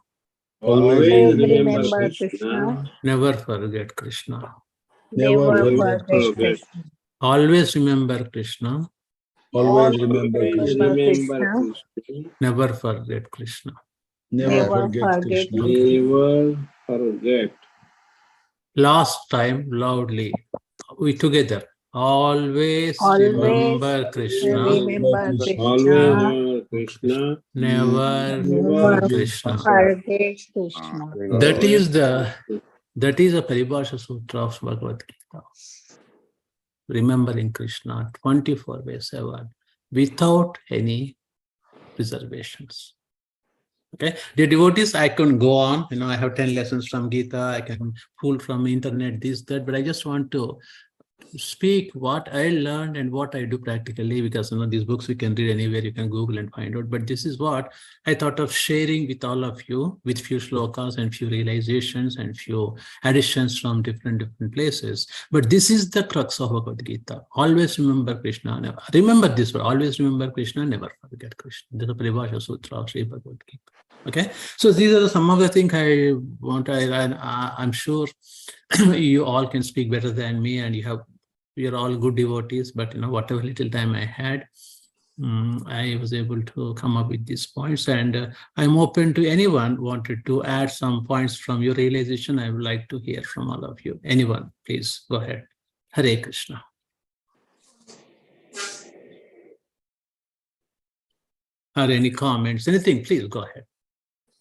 Always remember remember Krishna. Krishna. Never forget Krishna. Never Never forget forget. Krishna. Always remember Krishna. Always remember Always Krishna. remember Krishna. Never forget Krishna. Never forget Krishna. Never forget. Last time, loudly. We together. Always Always remember Krishna. remember Always Krishna. remember Krishna. Never Never forget Krishna. forget Krishna. That is a Paribhasha Sutra of Bhagavad Gita. Remembering Krishna 24/7 without any reservations. Okay, dear devotees, I can go on. I have 10 lessons from Gita. I can pull from internet, this, that, but I just want to speak what I learned and what I do practically, because these books we can read anywhere, you can Google and find out. But this is what I thought of sharing with all of you, with few shlokas and few realizations and few additions from different places. But this is the crux of Bhagavad Gita. Always remember Krishna. Never. Remember this word. Always remember Krishna. Never forget Krishna. This is a Paribhasha Sutra of Sri Bhagavad Gita. Okay, so these are some of the things I want. I'm sure you all can speak better than me, and you we are all good devotees, but whatever little time I had, I was able to come up with these points, and I'm open to anyone wanted to add some points from your realization. I would like to hear from all of you. Anyone, please go ahead. Hare Krishna. Or any comments, anything, please go ahead.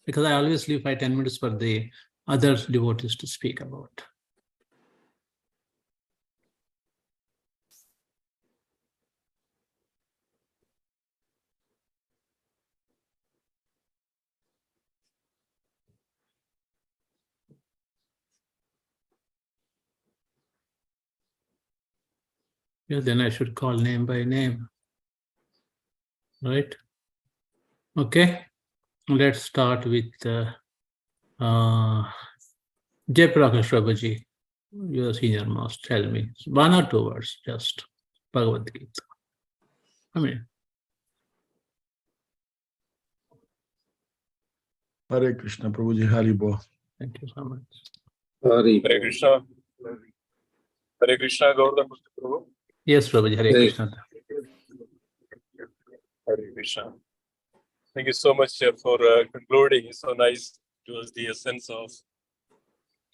Because I always leave 5-10 minutes for the other devotees to speak about. Yeah, then I should call name by name. Right? Okay. Let's start with Jaiprakash Prabhuji. You're senior most. Tell me. 1 or 2 words, just Bhagavad Gita. I mean. Hare Krishna, Prabhuji, Haribo. Thank you so much. Hari. Hare Krishna. Hare Krishna, Govardhan Prabhu. Yes, Prabhuji. Hare Hare Krishna. Hare Krishna. Thank you so much for concluding. It's so nice to us the essence of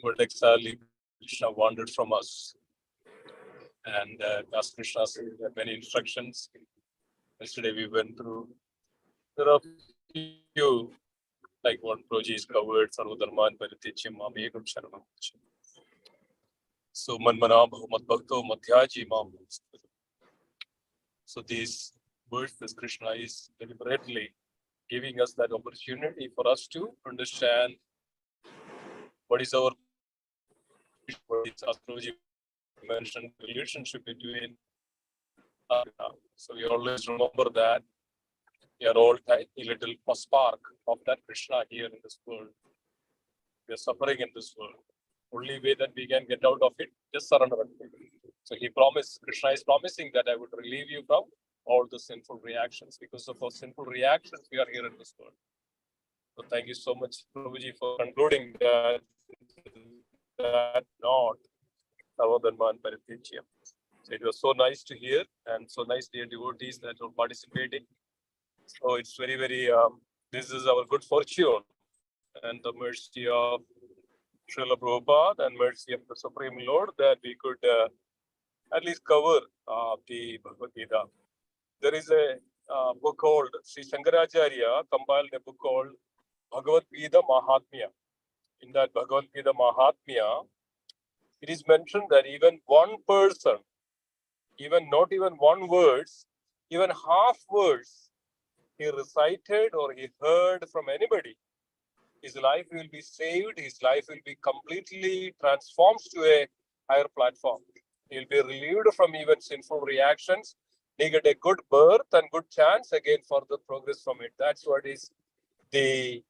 what exactly Krishna wanted from us. And as Krishna said, there are many instructions. Yesterday we went through. There are few, like one Prabhuji is covered, Sarvadharman Paritijyam Mam Ekam Sharanam. So Manmana Bhavat Bhakto Madhyaji Mam. So these words that Krishna is deliberately giving us that opportunity for us to understand what is our, what is astrology mentioned, relationship between us. So we always remember that we are all a little spark of that Krishna here in this world. We are suffering in this world. Only way that we can get out of it, just surrender. So he promised, Krishna is promising that I would relieve you from all the sinful reactions. Because of our sinful reactions, we are here in this world. So thank you so much, Prabhuji, for concluding that not Savadharman Paritijyam. So it was so nice to hear, and so nice, dear devotees, that are participating. So it's very, very, this is our good fortune and the mercy of Srila Prabhupada and mercy of the Supreme Lord that we could at least cover the Bhagavad Gita. There is a book called, Sri Shankaracharya compiled a book called Bhagavad Gita Mahatmya. In that Bhagavad Gita Mahatmya, it is mentioned that even one person, even not even one words, even half words, he recited or he heard from anybody, his life will be saved, his life will be completely transformed to a higher platform. He will be relieved from even sinful reactions. He get a good birth and good chance again for the progress from it. That's what is the,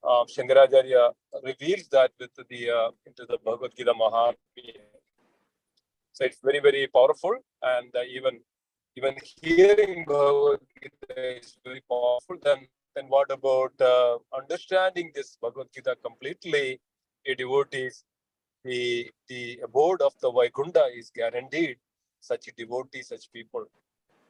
Shankaracharya reveals that with the into the Bhagavad Gita Mahatmya. So it's very, very powerful, and even hearing Bhagavad Gita is very powerful. Then what about understanding this Bhagavad Gita completely? A devotees, the abode of the Vaikuntha is guaranteed. Such a devotee, such people.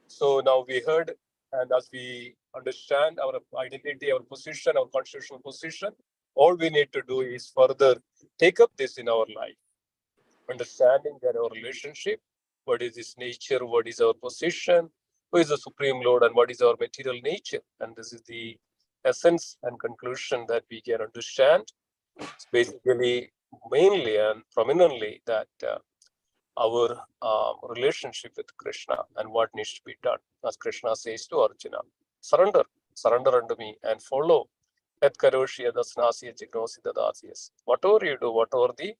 So now we heard, and as we understand our identity, our position, our constitutional position, all we need to do is further take up this in our life. Understanding that our relationship, what is its nature, what is our position, who is the Supreme Lord, and what is our material nature. And this is the essence and conclusion that we can understand. It's basically, mainly and prominently that our relationship with Krishna and what needs to be done. As Krishna says to Arjuna, surrender unto me and follow. Whatever you do, whatever the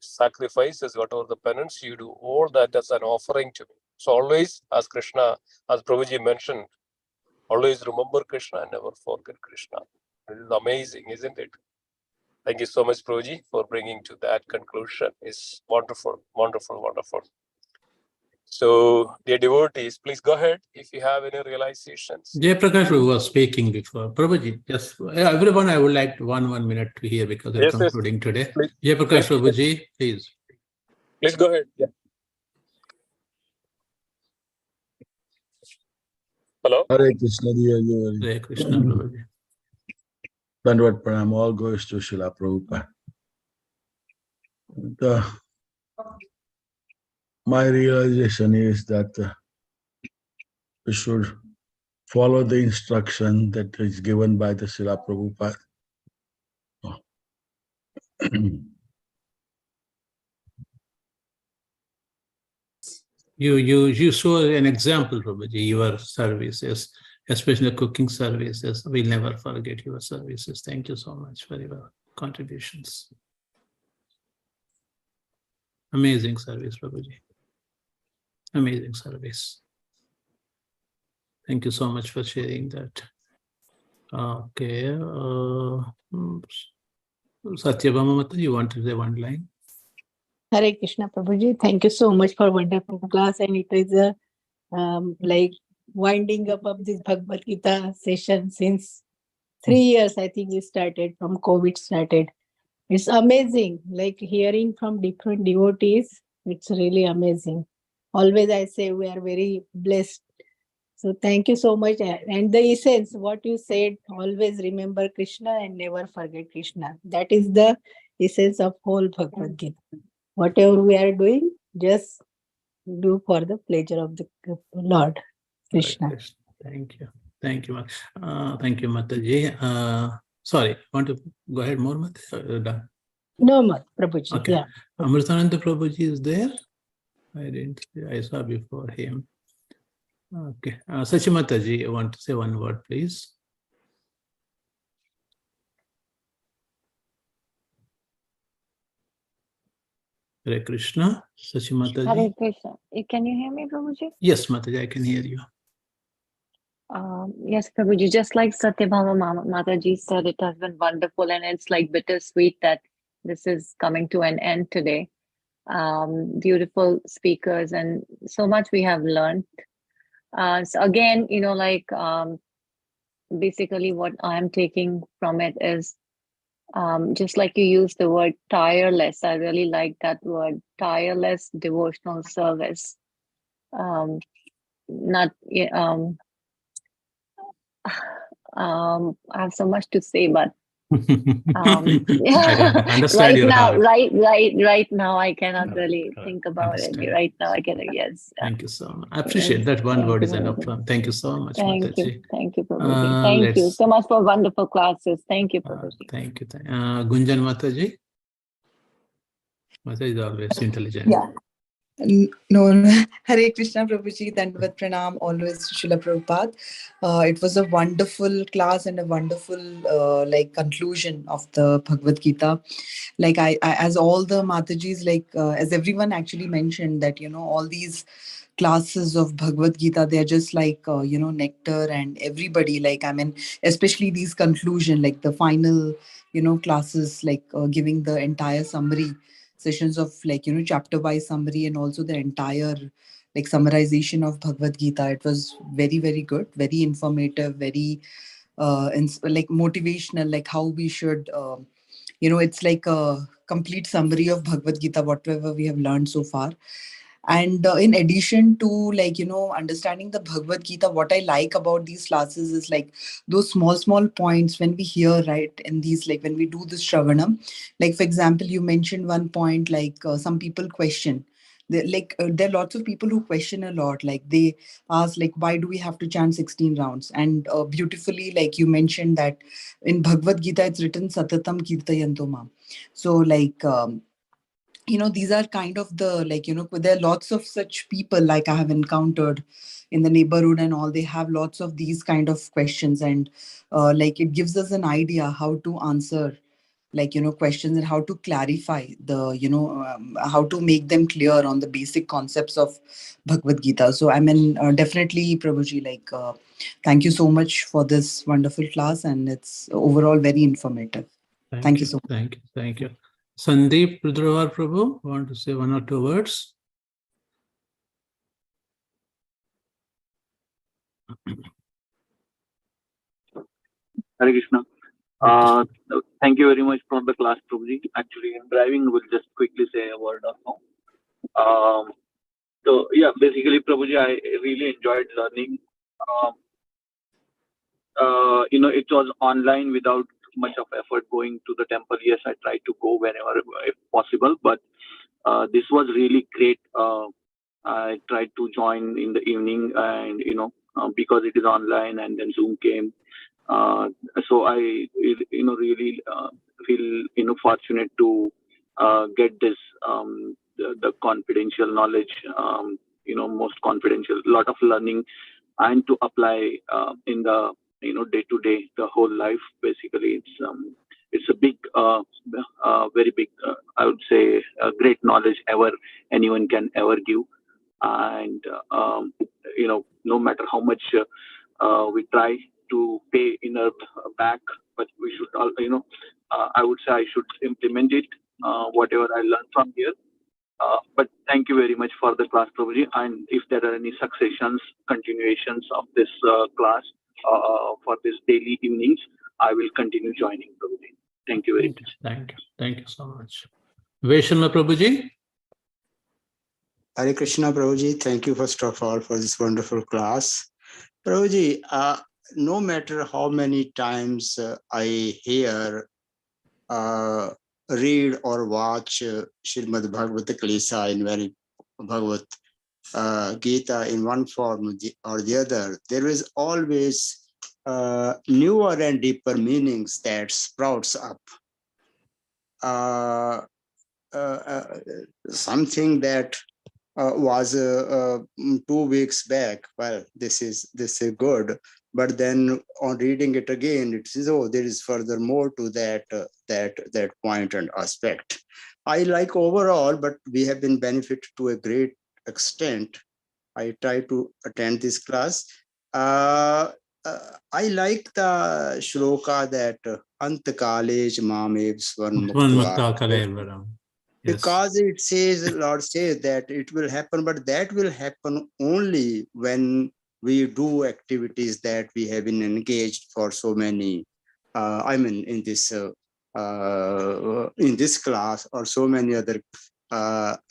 sacrifices, whatever the penance you do, all that as an offering to me. So always, as Krishna, as Prabhuji mentioned, always remember Krishna and never forget Krishna. This is amazing, isn't it? Thank you so much, Prabhuji, for bringing to that conclusion. It's wonderful, wonderful, wonderful. So, dear devotees, please go ahead if you have any realizations. Jaiprakash was speaking before. Prabhuji, yes, everyone, I would like 1 minute to hear because we're concluding today. Please, Jaiprakash Prabhuji, please. Please go ahead. Yeah. Hello? Hare Krishna, dear Hari. Hare Krishna, Prabhuji. Dandavad Pranam, all goes to Srila Prabhupada. My realization is that we should follow the instruction that is given by the Srila Prabhupada. You show an example, Prabhuji, your services, especially cooking services. We'll never forget your services. Thank you so much for your contributions. Amazing service, Prabhuji. Amazing service. Thank you so much for sharing that. Okay. Satyabhama Mata, you want to say one line? Hare Krishna Prabhuji, thank you so much for wonderful class, and it is a like winding up of this Bhagavad Gita session since 3 years. I think we started from COVID started. It's amazing, like hearing from different devotees. It's really amazing. Always I say we are very blessed. So thank you so much. And the essence, what you said, always remember Krishna and never forget Krishna. That is the essence of whole Bhagavad Gita. Whatever we are doing, just do for the pleasure of the Lord Krishna. Thank you. Thank you. Thank you, Mataji. Sorry, want to go ahead more, Mataji? Done. No more, Prabhuji. Okay. Yeah. Amritananda Prabhuji is there? I saw before him. Okay. Sachimataji, you want to say one word, please? Hare Krishna. Sachimataji. Hare Krishna. Can you hear me, Prabhuji? Yes, Mataji, I can hear you. Yes, Prabhuji. Just like Satyabhama Mataji said, it has been wonderful, and it's like bittersweet that this is coming to an end today. Beautiful speakers, and so much we have learned. So again, basically what I'm taking from it is just like you used the word tireless. I really like that word, tireless devotional service. I have so much to say, but I understand your heart. right now I cannot really think about Understand. it. Right now I cannot. Yes. Thank you so much. I appreciate that one word is enough. Thank you so much, Thank Mataji. you. Thank you, Prabhuji. Thank you so much for wonderful classes. Thank you, Prabhuji. Thank you. Gunjan Mataji. Mataji is always intelligent. Yeah. No, Hare Krishna Prabhuji, Dandavad Pranam, always to Srila Prabhupada. It was a wonderful class and a wonderful conclusion of the Bhagavad Gita. Like I as all the Matajis, as everyone actually mentioned that, all these classes of Bhagavad Gita, they're just like, nectar, and everybody, especially these conclusion, like the final, classes, giving the entire summary sessions of chapter wise summary, and also the entire summarization of Bhagavad Gita. It was very, very good, very informative, very motivational, like how we should it's like a complete summary of Bhagavad Gita, whatever we have learned so far. And in addition to understanding the Bhagavad Gita, what I like about these classes is those small points when we hear, right, in these, when we do this Shravanam. For example, you mentioned one point, some people question. There are lots of people who question a lot. They ask, why do we have to chant 16 rounds? And beautifully, you mentioned that in Bhagavad Gita, it's written Satatam Kirtayanto Mam. So these are kind of the, there are lots of such people I have encountered in the neighborhood and all. They have lots of these kind of questions, and it gives us an idea how to answer questions, and how to clarify the, how to make them clear on the basic concepts of Bhagavad Gita. So I mean, definitely, Prabhuji, thank you so much for this wonderful class, and it's overall very informative. Thank you so much. Thank you. Sandeep Rudravar Prabhu, want to say one or two words? Hare Krishna. Thank you very much for the class, Prabhuji. Actually, in driving, we'll just quickly say a word or so. So, yeah, basically, Prabhuji, I really enjoyed learning. it was online without much of effort going to the temple. Yes, I tried to go whenever if possible, but this was really great. I tried to join in the evening, and because it is online, and then Zoom came. So I really feel fortunate to get this the confidential knowledge, most confidential, lot of learning, and to apply in the day to day, the whole life. Basically, it's a big, very big, I would say, great knowledge ever anyone can ever give. And no matter how much we try to pay in our back, but we should I would say I should implement it, whatever I learned from here. But thank you very much for the class, Prabhuji. And if there are any successions, continuations of this class for this daily evenings, I will continue joining, Prabhuji. Thank you very much. Thank you. Thank you so much. Vaishnav Prabhuji. Hare Krishna, Prabhuji. Thank you first of all for this wonderful class. Prabhuji, no matter how many times I hear, read or watch Srimad Bhagavad Kalisa in very Bhagavad Gita in one form or the other, there is always newer and deeper meanings that sprouts up. Something that was 2 weeks back. Well, this is good, but then on reading it again, it says, oh, there is further more to that point and aspect. I like overall, but we have been benefited to a great extent. I try to attend this class. I like the shloka that Antakalej Mamev Swarnmukta. Yes. Because it says, Lord says that it will happen, but that will happen only when we do activities that we have been engaged for so many, in this class or so many other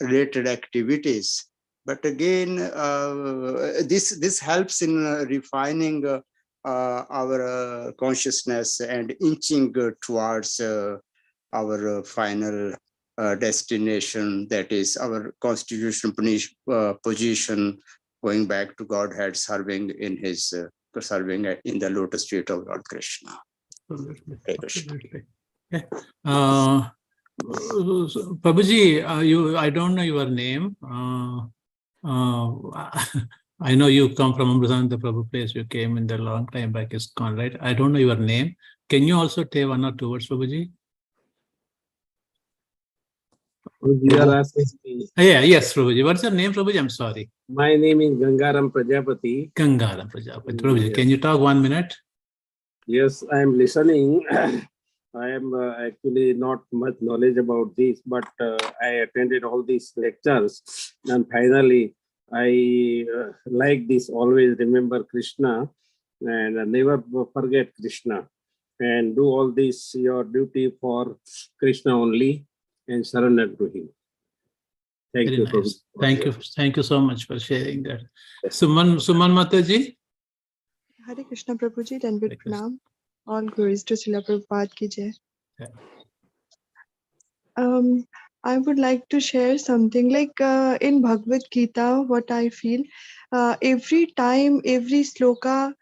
related activities. But again, this helps in refining our consciousness and inching towards our final destination, that is our constitutional position, going back to Godhead, serving in the lotus feet of Lord Krishna. Absolutely. Okay. Prabhuji, I don't know your name. I know you come from Amritsar, Prabhu place. You came in the long time back, is gone, right? I don't know your name. Can you also say 1 or 2 words, Prabhuji? You are asking me. Yes, Prabhuji. What's your name, Prabhuji? I'm sorry. My name is Gangaram Prajapati. Gangaram Prajapati. Prabhuji, Yes. can you talk 1 minute? Yes, I am listening. I am actually not much knowledge about this, but I attended all these lectures, and finally I like this, always remember Krishna and never forget Krishna, and do all this your duty for Krishna only and surrender to him. Thank Very you. nice. Prabhu. Thank you so much for sharing that. Suman Mataji. Hare Krishna Prabhuji, and Hare with Krishna. Pranam. All glories to Srila Prabhupada ki jai. Yeah. I would like to share something like in Bhagavad Gita, what I feel, every time, every sloka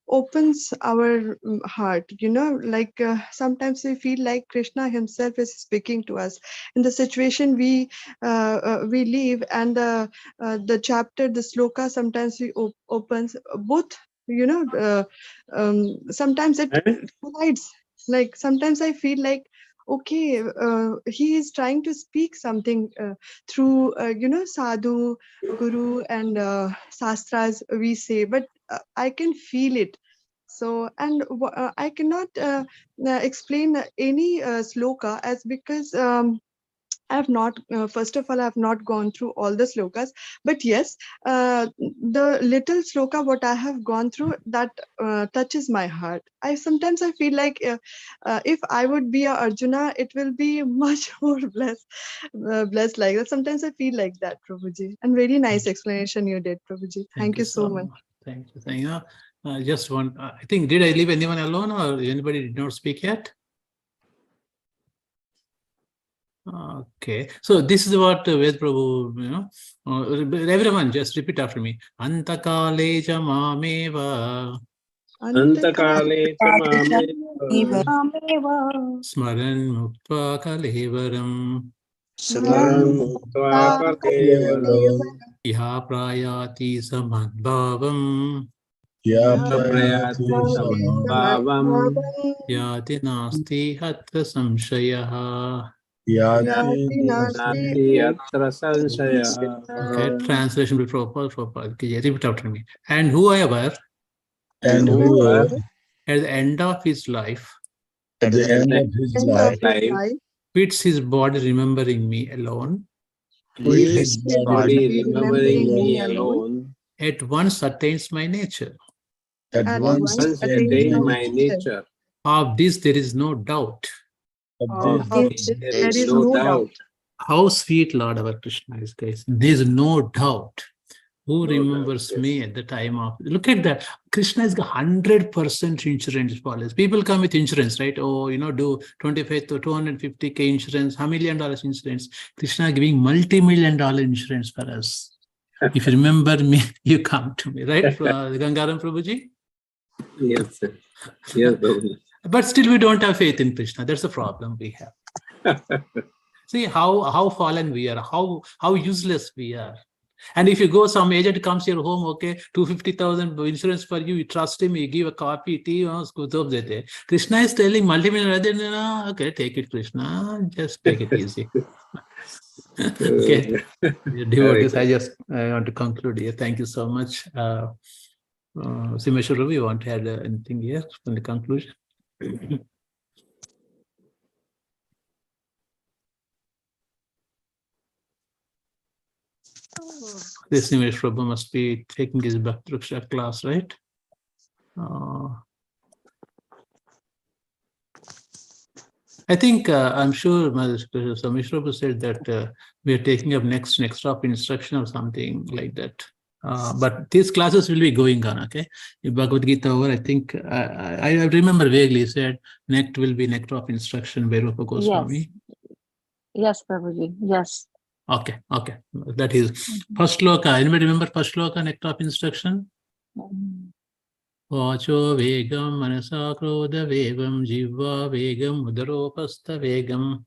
opens our heart, like sometimes we feel like Krishna himself is speaking to us in the situation we live, and the chapter, the sloka, sometimes we opens both, sometimes it collides. Like sometimes I feel like, okay, he is trying to speak something through sadhu, guru, and sastras, we say, but I can feel it. So, and I cannot explain any sloka, as because I have not, first of all, I have not gone through all the slokas, but yes, the little sloka what I have gone through, that touches my heart. Sometimes I feel like if I would be a Arjuna, it will be much more blessed like that. Sometimes I feel like that, Prabhuji. And very nice explanation you did, Prabhuji. Thank you so much. Thank you. just one. I think, did I leave anyone alone or anybody did not speak yet? Okay, so this is what Ved Prabhu, everyone just repeat after me. Antakale cha mameva Antakale cha mameva smaran mukta kalevaram smaran muktva kalevaram iha prayati samadbhavam prayati samadbhavam yati nasti hatra samshayaha. yati nasti atra sanshayah. Okay, translation before Prabhupada. Okay, repeat after me. And whoever And whoever at the end of his life at the end of his life quits his body remembering me alone, quits his body remembering me alone, at once attains my nature. at once once attain my nature. Of this there is no doubt. of this There is no doubt. How sweet Lord our Krishna is, guys. There is no doubt. Who remembers me at the time of, look at that. Krishna is 100% insurance policy. People come with insurance, right? Oh, do 25 to 250K insurance, $1 million insurance. Krishna giving multi-million-dollar insurance for us. If you remember me, you come to me, right? Gangaram Prabhuji? Yes, sir. Yes, Prabhuji. But still we don't have faith in Krishna. That's the problem we have. See how fallen we are, how useless we are. And if you go, some agent comes to your home, okay, 250,000 insurance for you, you trust him, you give a coffee, tea, Krishna is telling multi-million, okay, take it, Krishna, just take it easy. Okay, devotees, I want to conclude here. Thank you so much. Simeshwar, you want to add anything here from the conclusion? This Nimesh Prabhu must be taking his Bhakta class, right? I think, I'm sure Samesh Prabhu said that we are taking up next drop instruction or something like that. But these classes will be going on, okay? If Bhagavad Gita over, I think, I remember vaguely he said, next will be next drop instruction by Rupa Goswami. Yes, Prabhuji, yes. Okay. That is first shloka. Anybody remember first shloka, next drop instruction? Vacho vegam manasa krodha vegam jiva vegam udaropastha vegam.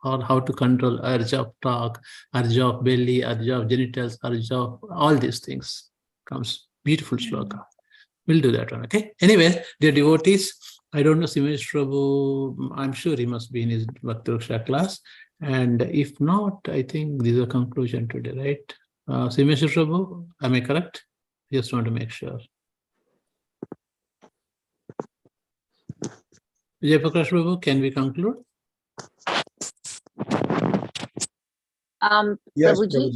Or how to control urge of talk, urge of belly, urge of genitals, urge of all these things. Comes beautiful shloka. We'll do that one, okay? Anyway, dear devotees, I don't know Simesh Prabhu, I'm sure he must be in his Bhakta class. And if not, I think this is a conclusion today, right? Simesh Prabhu, am I correct? Just want to make sure. Vijay Prakash Prabhu, can we conclude? Yes, Prabhuji,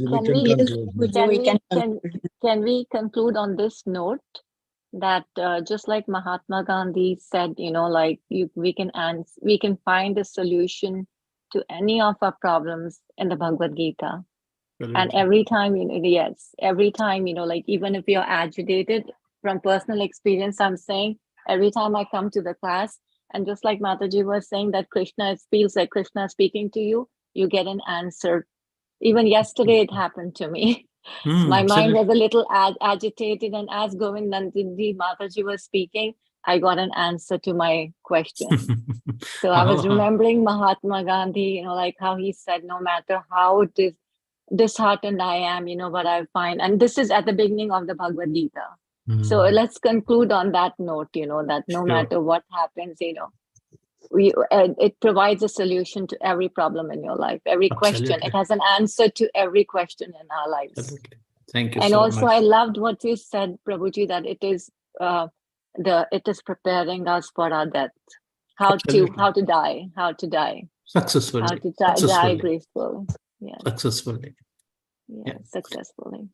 can we conclude on this note that just like Mahatma Gandhi said, we can find a solution to any of our problems in the Bhagavad Gita. And every time, every time, even if you're agitated, from personal experience, I'm saying every time I come to the class, and just like Mataji was saying that Krishna, it feels like Krishna speaking to you, you get an answer. Even yesterday it happened to me. My mind was a little agitated, and as Govardhan Mataji was speaking, I got an answer to my question. So I was remembering Mahatma Gandhi, how he said, no matter how disheartened I am, what I find. And this is at the beginning of the Bhagavad Gita. So let's conclude on that note, that no matter what happens, it provides a solution to every problem in your life, every question. It has an answer to every question in our lives. Absolutely. Thank you and so also much. I loved what you said, Prabhuji, that it is preparing us for our death. How to die Successfully. How to die gracefully. Yeah. Successfully. Yeah, successfully.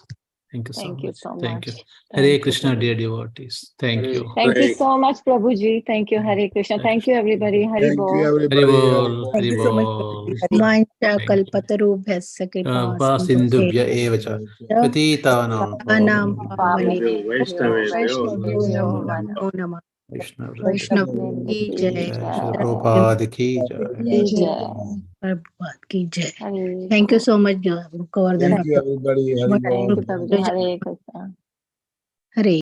Thank you so Thank you much. so Thank you. much. Hare Thank you, Krishna, Prabhuji. dear devotees. Thank Hare you. Thank you Right. so much, Prabhuji. Thank you, Hare Krishna. Thank you, everybody. Hari Thank you, Bol. everybody. Haribol, Thank you so much. Haribol. Mancha Thank you. kalpatarubhyasya kripa Sindhubhya eva cha. Patitanam Anam pavanebhyo. pavane Vaishnavyo namo namah. Vaishnav ki jai. Shri Prabhupada ki jai. Prabhupada ki jai. Hari Thank you Bol. so much, Govardhan. Thank you, everybody. Hari Thank you, Bol. Prabhuji. Hare Krishna. Hare